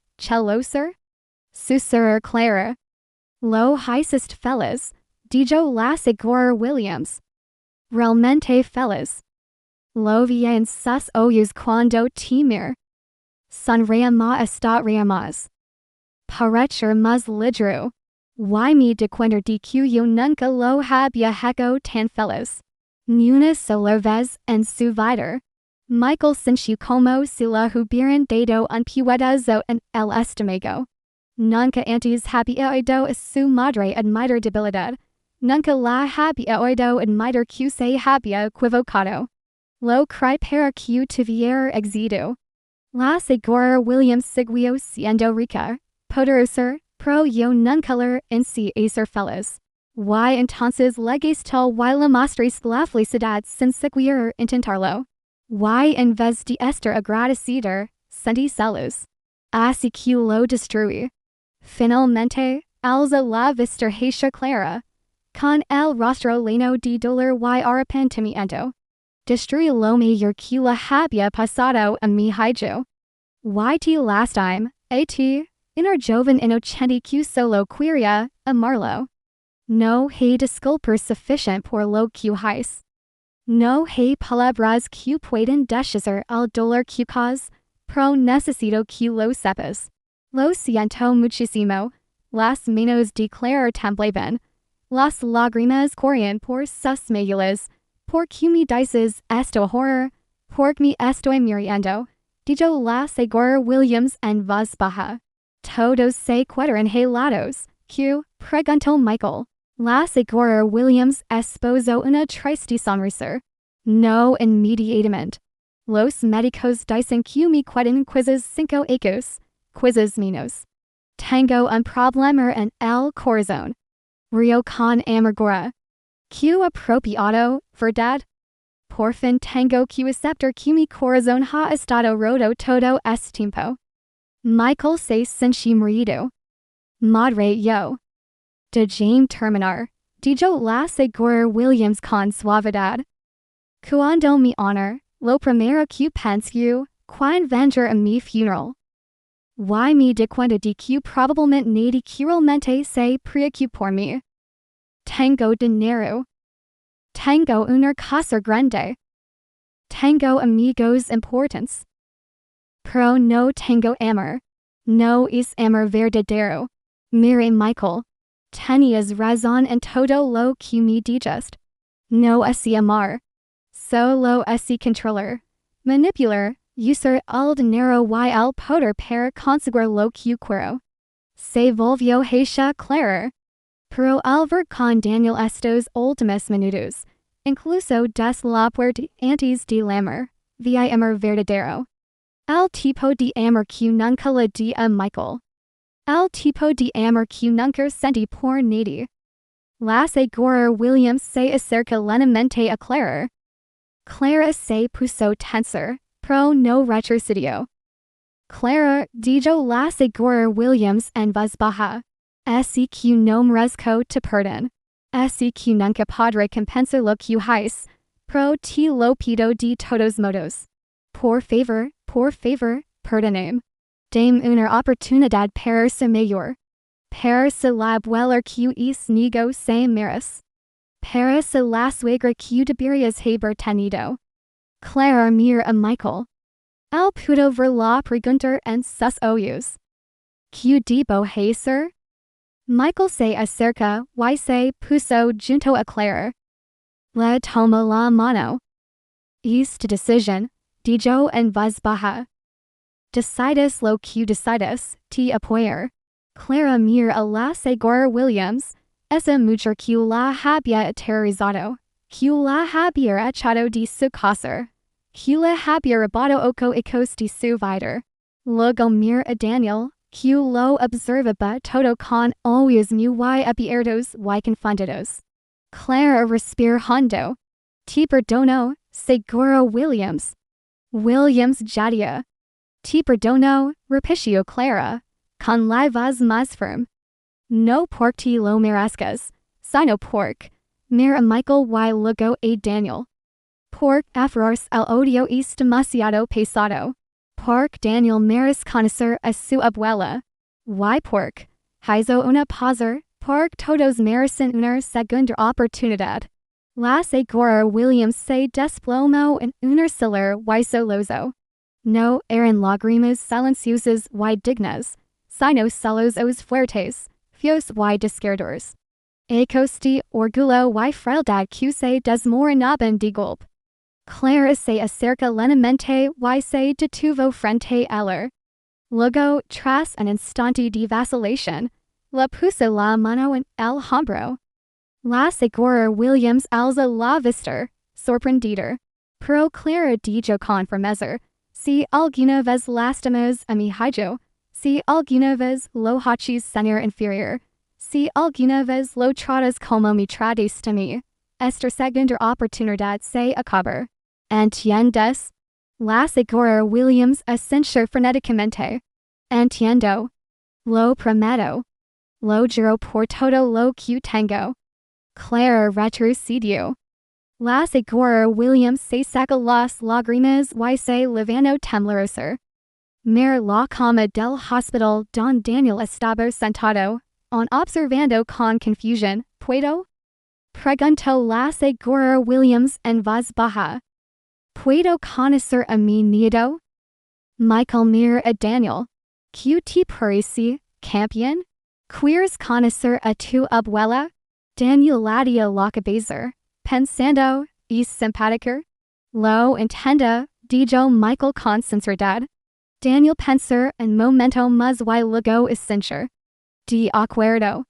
Susurró Clara. Lo hiciste feliz, dijo la señora Williams. Realmente feliz. Lo vi en sus ojos cuando te miré. Sonreía más. Parecer más ligero. Y me di cuenta de que yo nunca lo había hecho tan feliz. Ni una sola vez en su vida. Michael sintió como si le hubieran dado un puñetazo en el estómago. Nunca antes había oído a su madre admitir debilidad. Nunca la había oído admitir que se había equivocado. Lo creí para que tuviera éxito. La señora Williams siguió siendo rica, poderosa, pero yo nunca le enseñé a ser feliz. Y entonces le gastó y le mostré la felicidad sin siquiera intentarlo. Y en vez de estar agradecida, sentí celos. así que lo destruí. Finalmente, alza la vista hacia Clara, con el rostro lleno de dolor y arrepentimiento. Destruí lo mejor que le había pasado a mi hijo. Y last time, una joven inocente que solo quería amarlo. No hay disculpas suficient por lo que hice. No hay palabras que pueden deshacer el dolor que cause, pero necesito que lo sepas. Lo siento muchísimo. Las manos de Clara temblaban. Las lágrimas corrían por sus mejillas. Porque me dices esto horror, porque me estoy muriendo. Dijo la señora Williams en voz baja. Todos se quedaron helados. ¿Qué? Preguntó Michael. La señora Williams esposó una triste sonrisa. No inmediatamente. Los médicos dicen que me quedan quizás 5 años, quizás menos. Tengo un problema en el corazón. Río con amargura. Que apropiado, ¿verdad? Por fin tengo que aceptar que mi corazón ha estado roto todo este tiempo. Michael se sintió marido. Madre yo. Déjame terminar, dijo la señora Williams con suavidad. Cuando mi honor, lo primero que pensé, cuando vendrá a mi funeral. Y me di cuenta de que probablemente nadie realmente se preocupa por mí. Tengo dinero. Tengo una casa grande. Tengo amigos importantes. Pero no tengo amor. No es amor verdadero. Mire Michael. Tenías razón en todo lo que me dijiste. No así amar. Solo así controlar. Manipular. Usar el dinero y el poder para conseguir lo que quiero. Se volvió hacia Clara. Pero al ver con Daniel estos últimos minutos, incluso des la puerta antes de lamer, vi amor verdadero. El tipo de amor que nunca le di a Michael. El tipo de amor que nunca sentí por nadie. La señora Williams se acerca lentamente a Clara. Clara se puso tensa, pero no retrocedió. Clara, dijo la señora Williams en voz baja. Así que no merezco tu perdón. Así que nunca podré compensar lo que hice, pero te lo pido de todos modos. Por favor, perdóname. Dame una oportunidad para ser mejor. Para ser la abuela que es niego se merece. Para ser la suegra que deberías haber tenido. Clara mira a Michael. Él pudo ver la pregunta en sus ojos. ¿Qué debo hacer? Michael se acerca y se puso junto a Clara. Le tomó la mano. Esta decisión, dijo en voz baja. Decides lo que decides, te apoyar. Clara mira a la señora Williams, esa mujer que la había aterrorizado, que la había echado de su casa, que le había robado ojos de su vida. Luego mira a Daniel, que lo observaba todo con ojos muy abiertos y confundidos. Clara respira hondo. Te perdono, seguro Williams. Williams jadia. Te perdono, repitió Clara, con la voz más firme. No porque lo merezcas, sino porque, mira a Michael y luego a Daniel. Porque aferrarse al odio es demasiado pesado. Porque Daniel merece conocer a su abuela. Y porque, hizo una pausa, porque todos merecen una segunda oportunidad. La señora Williams se desplomó en un silur y soloso. No eran lágrimas silenciosas y dignas, sino sollozos fuertes, feos y desgarradores. Ecos de orgullo y frialdad que se desmoronaban de golpe. Clara se acerca lentamente y se detuvo frente a él. Luego, tras un instante de vacilación, le puso la mano en el hombro. La señora Williams alza la vista, sorprendida. Pero Clara dijo con firmeza, si alguna vez lastimos a mi hijo, si alguna vez lo haces sentir inferior, si alguna vez lo tratas como me tratas a mí, esta segunda oportunidad se acaba. ¿Entiendes? La señora Williams asintió frenéticamente. entiendo. Lo prometo. Lo juro por todo lo que tengo. Clara retrocedió. La señora Williams se saca las lágrimas y se levantó temblorosa. Mir la cama del hospital don Daniel estaba sentado, observando con confusión. ¿Puedo? Preguntó la señora Williams en voz baja. ¿Puedo conocer a mi nieto? Michael mira a Daniel. ¿Qué te parece, campeón? ¿Quieres conocer a tu abuela? Daniel latía la cabeza, pensando, ¿es simpático? Lo entiendo, dijo Michael con sinceridad. Daniel pensó un momento más y luego assentir. De acuerdo.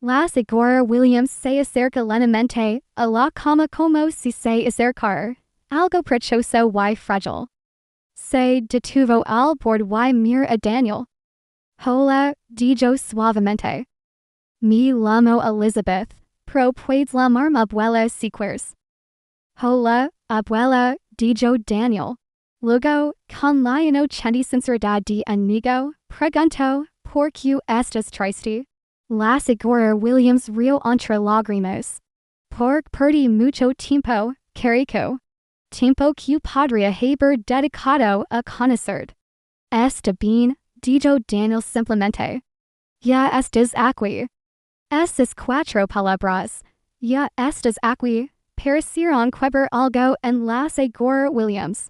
La señora Williams se acerca lentamente a la cama como si se acercara algo prechoso y frágil. Se detuvo al borde y miró a Daniel. Hola, dijo suavemente. Me llamo Elizabeth, pero puedes llamarme abuela si quieres. Hola, abuela, dijo Daniel. Luego, con la inocente sinceridad de amigo, preguntó, ¿por qué estás triste? La señora Williams rió entre lágrimas. Porque perdí mucho tiempo, carico. Tiempo que podría haber dedicado a conocer. Está bien, dijo Daniel simplemente. Ya estás aquí. Esas cuatro palabras. Ya estás aquí, parecieron quebrar algo en la señora Williams.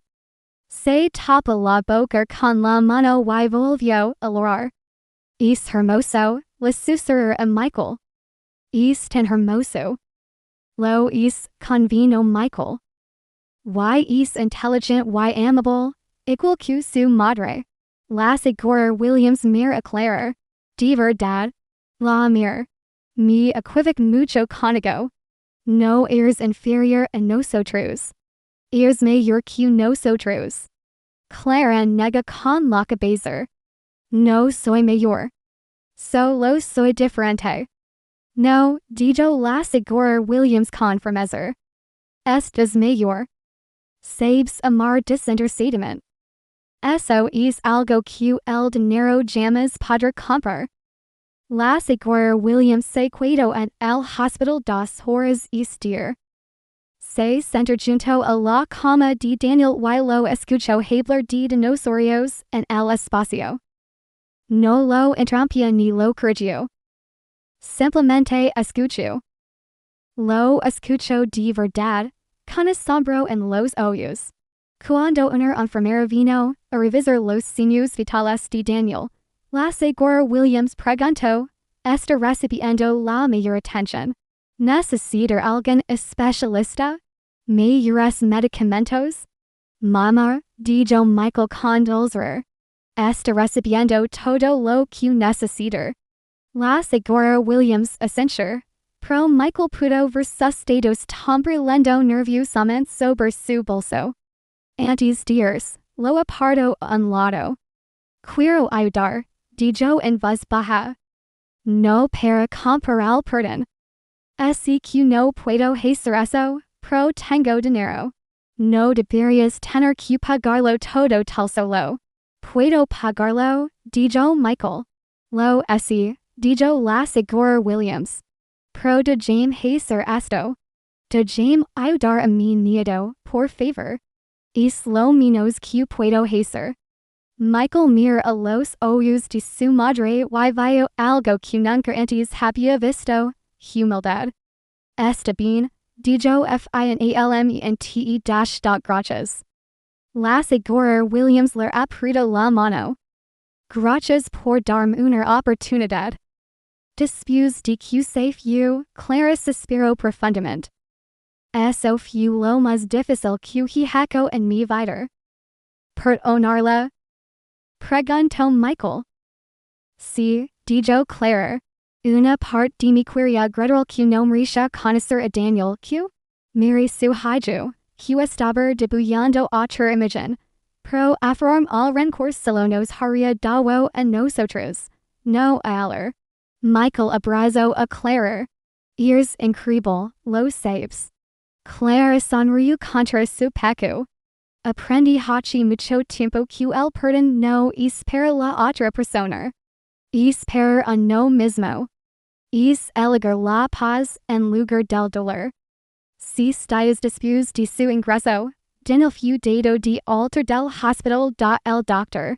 Se tapó la boca con la mano y volvió a llorar. Es hermoso, le susurró a Michael. Es tan hermoso. Lo es, convino Michael. Y es inteligente y amable, igual que su madre. La señora Williams mira a Clara. De verdad. La mira. Me equivoco mucho contigo. No eres inferior a nosotros. Eres mayor que nosotros. Clara nega con la cabeza. No soy mayor. Solo soy diferente. No, dijo la señora Williams con firmeza. Estás mayor. Sabes amar desinteresadamente. Eso es algo que el dinero jamás podrá comprar. La señora Williams se quedó en el hospital 2 horas este. Se sentó junto a la cama de Daniel y lo escuchó hablar de dinosaurios en el espacio. No lo interrumpía ni lo corrigió. Simplemente escuchó. Lo escuchó de verdad, con asombro en los ojos. Cuando una enfermera vino a revisar los signos vitales de Daniel, la señora Williams preguntó, ¿está recibiendo la mayor atención? ¿Necesita alguien especialista? ¿Mayores medicamentos? Mamá, dijo Michael con dulzura. Está recibiendo todo lo que necesita. La señora Williams asintió, pero Michael pudo ver sus dedos temblando nerviosamente sobre su bolso. Antes de irse, lo apartó a un lado. Quiero ayudar, dijo en voz baja. No para comprar el perdón. Así que no puedo hacer eso, pero tengo dinero. No deberías tener que pagarlo todo tal solo. Puedo pagarlo, dijo Michael. Lo así, dijo la señora Williams. Pero déjame hacer esto. Déjame ayudar a mi nieto, por favor. Es lo menos que puedo hacer. Michael mira a los ojos de su madre y vio algo que nunca antes había visto, humildad. Está bien, dijo finalmente gracias. La señora Williams le apretó la mano. Gracias por darme una oportunidad. Después de que se fue, Clara suspiró profundamente. Eso fue lo más difícil que he hecho en mi vida. ¿Perdonarla? Preguntó Michael. Sí, dijo Clara. Una parte de mi quería gradual que no merecía conocer a Daniel que miré su hiju, que estaba dibujando otra imagen. Pero aferrarme al rencor solo nos haría daño a nosotros, no a él. Michael abrazó a Clara. Eres increíble, lo sabes. Clara sonrió contra su pecho. Aprendi hachi mucho tiempo que el perdón no es para la otra persona. Es para uno mismo. Es elegar la paz en lugar del dolor. Si estás después de su ingreso, den el cuidado de alter del hospital da el doctor.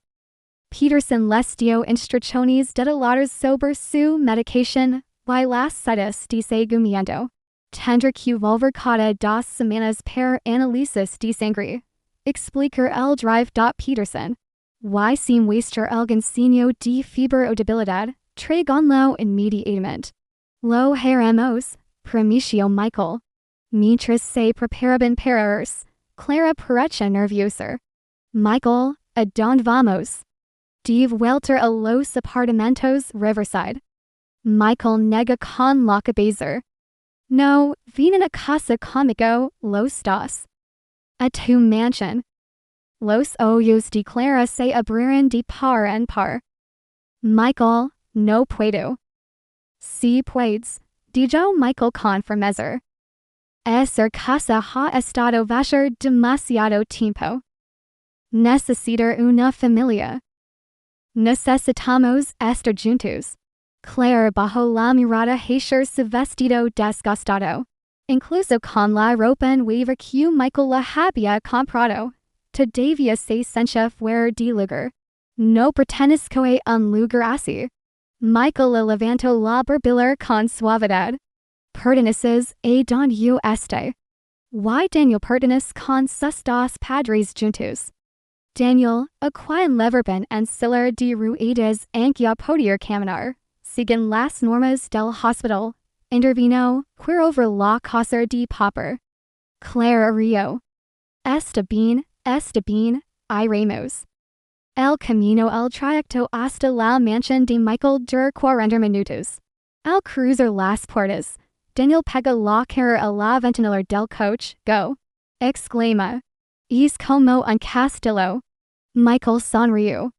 Peterson les dio instrucciones detalladas sobre su medicación y las citas de seguimiento. Tendrá que volver cada 2 semanas para análisis de sangre. Explicar el drive. Peterson. Y si muestra algún signo de fiebre o debilidad, tráiganlo inmediatamente. Lo haremos, prometió Michael. Mientras se preparaban para irse, Clara parecía nerviosa. Michael, ¿a dónde vamos? De vuelta a los apartamentos Riverside. Michael nega con la cabeza. No, vienen a casa conmigo, los dos. A tu mansión. Los ojos de Clara se abrieron de par en par. Michael, no puedo. Si puedes, dijo Michael con firmeza. Esa casa ha estado vacía demasiado tiempo. Necesitar una familia. Necesitamos estar juntos. Claire bajo la mirada hacia su vestido desgastado. Incluso con la ropa nueva que Michael la había comprado. Todavía se sentía fuera de lugar. No pertenezco a un lugar así. Michael le levantó la barbilla con suavidad. Perteneces a don yo este. Y Daniel pertenece con sus dos padres juntos. Daniel, a quien leverban en silla de ruedas aunque a poder caminar, siguen las normas del hospital, intervino, over la casa de Popper. Clara rió. Está bien, iremos. El camino el trayecto hasta la mansión de Michael duró 40 minutos. Al cruzar las puertas, Daniel pega la cara a la ventana del coche, go. Exclama. Es como un castillo. Michael sonrió.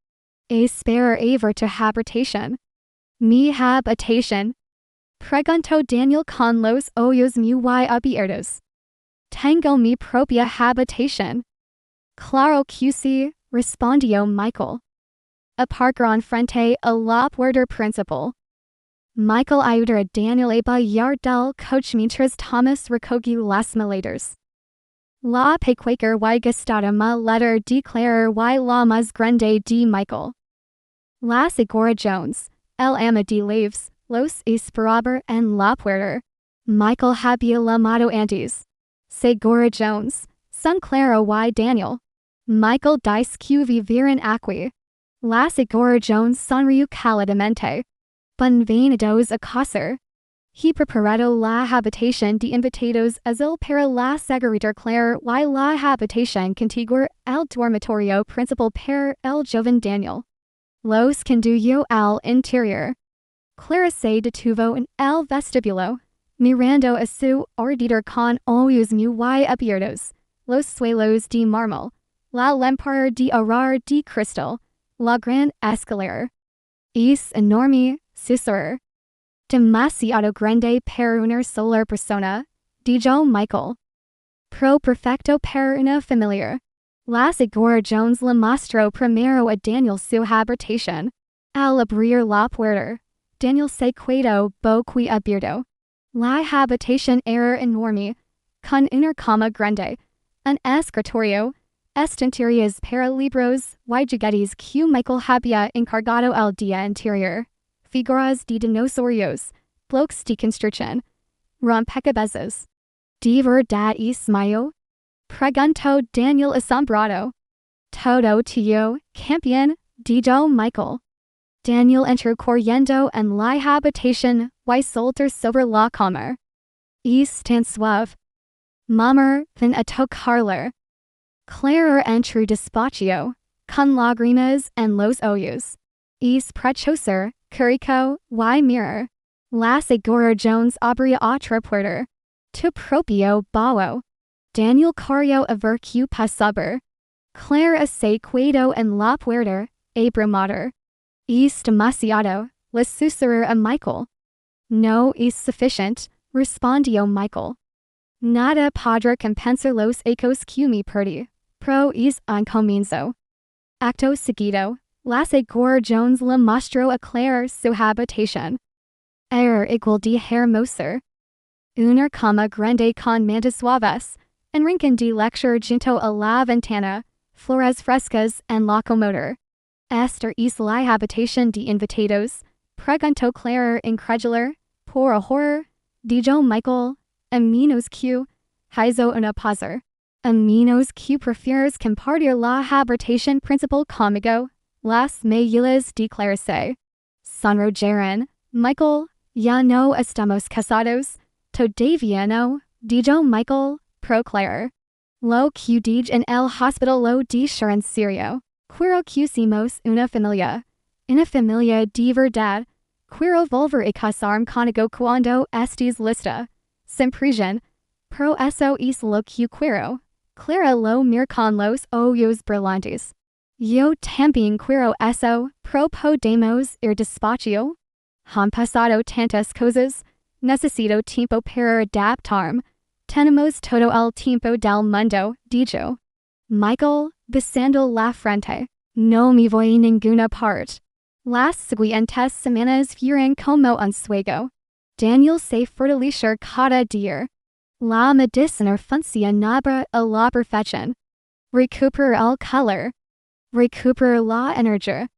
Espera a ver tu habitación. Mi habitación. Preguntó Daniel con los ojos muy abiertos. Tengo mi propia habitación. Claro que sí, respondió Michael. Aparcaron frente a la puerta principal. Michael ayudó a Daniel a bajar del coche mientras Thomas recogía las maletas. La peculiar y gastada maleta de Claire y la más grande de Michael. La señora Jones, el ama de llaves, los esperaba en la puerta. Michael había llamado antes. Señora Jones, son Clara y Daniel. Michael dice que vivieron aquí. La señora Jones sonrió cálidamente. Bienvenidos a casa. He preparado la habitación de invitados azul para la señorita Claire y la habitación contigua al dormitorio principal para el joven Daniel. Los condujo al interior. Clara se detuvo en el vestíbulo, mirando a su alrededor con ojos muy abiertos, los suelos de mármol, la lámpara de arar de cristal, la gran escalera. Es enorme, susurró. Demasiado grande para una sola persona, dijo Michael. Pro perfecto para una familia. La señora Jones le mostró primero a Daniel su habitación. Al abrir la puerta, Daniel se quedó boquiabierto. La habitación era enorme, con una cama grande, un escritorio, estanterías para libros y juguetes que Michael había encargado el día anterior. Figuras de dinosaurios, blocks de construcción, rompecabezas. ¿De verdad es mío? Preguntó Daniel asombrado. Todo tuyo, campeón, dijo Michael. Daniel entró corriendo en la habitación y saltó sobre la cama. Es tan suave. Mamá, ven a tocarla. Clara entró despacio, con lágrimas en los ojos. Es preciosa, curico y mirror. La señora Jones abrió otra puerta. Tu propio baúl. Daniel corrió a ver qué pasaba. Clara se quedó en la puerta, abrumada. Es demasiado, le susurró a Michael. No es suficiente, respondió Michael. Nada podrá compensar los ecos que me perdí. pro es comienzo. Acto seguido, las Gore Jones le mostró aclarar su habitación. Era igual de hermosa. Una cama grande con mantas suaves, en rincón de lecture junto a la ventana, flores frescas en la comoda. Esta es la habitación de invitados, preguntó Clara incrédula, por horror, dijo Michael, a menos que, hizo una pausa. A menos que prefieres compartir la habitación principal conmigo, las mayuelas declararse. Sonrojaron, Michael, ya no estamos casados, todavía no, dijo Michael, pro Clara. Lo que dije en el hospital lo dije en serio. Quiero que seamos una familia de verdad. Quiero volver a casarme contigo cuando estés lista. Simpresión, pro eso es lo que quiero. Clara lo mir con los ojos brillantes. Yo también quiero eso, pro podemos ir despacio. Han pasado tantas cosas, necesito tiempo para adaptarme. Tenemos todo el tiempo del mundo, dijo Michael, besando la frente. No me voy a ninguna parte. Las siguientes semanas fueron como un sueño. Daniel se fortaleció cada día. La medicina funcionaba a la perfección. Recuperar el color. Recuperar la energía.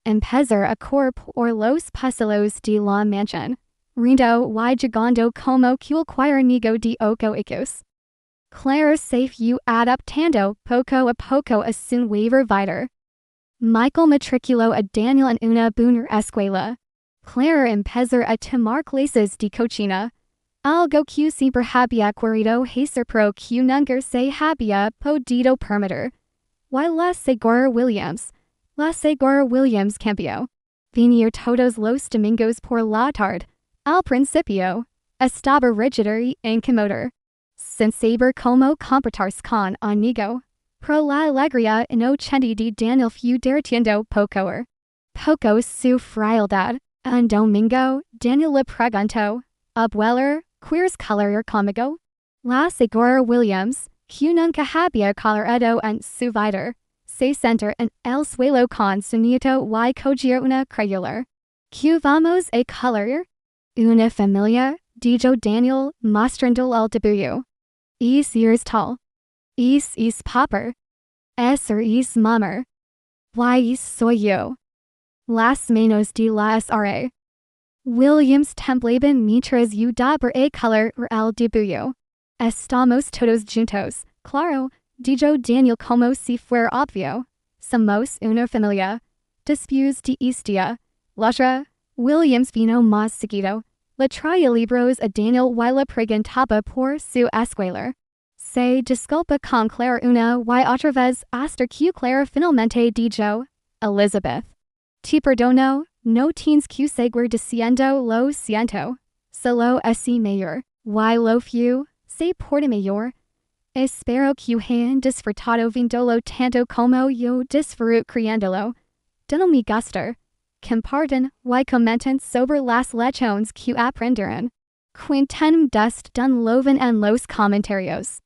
Empezar a correr por los pasillos de la mansión. Rindo y llegando como cualquier niño de 8 años. Clara se fue adaptando poco a poco a su nueva vida. Michael matriculó a Daniel en una buena escuela. Clara empezó a tomar clases de cocina. Algo que siempre había querido hacer pero que nunca se había podido permitir. Y la señora Williams cambió. Venir todos los domingos por la tarde. Al principio, estaba rígida y incómoda. Sin saber cómo comportarse con un amigo. Pero la alegría inocente de Daniel fue derritiendo poco su frialdad. Un domingo, Daniel le preguntó, abuela, ¿quieres colorear conmigo? La señora Williams, que nunca había coloreado en su vida, se sentó en el suelo con su nieto y cogió una crayola. ¿Qué vamos a colorear? Una familia, dijo Daniel, mostrando el dibujo. Es tal. Es papá. Es mamá. Y soy yo. Las manos de la SRA. Williams temblaban mientras yo daba a colorear el dibujo. Estamos todos juntos, claro, dijo Daniel como si fuera obvio. Somos una familia. Después de este día, Williams vino más seguido. Le traía libros a Daniel y le preguntaba por su escuela. Se disculpa con Clara una y otra vez hasta que Clara finalmente dijo, Elizabeth. Te perdono, no tienes que seguir diciendo lo siento. Solo así mejor. Y lo fue, se porta mejor. Espero que hayan disfrutado viéndolo tanto como yo disfruto criándolo. Denme gusto. Compartan y comenten sobre las lecciones que aprendieron. Cuéntanos dun loven en los comentarios.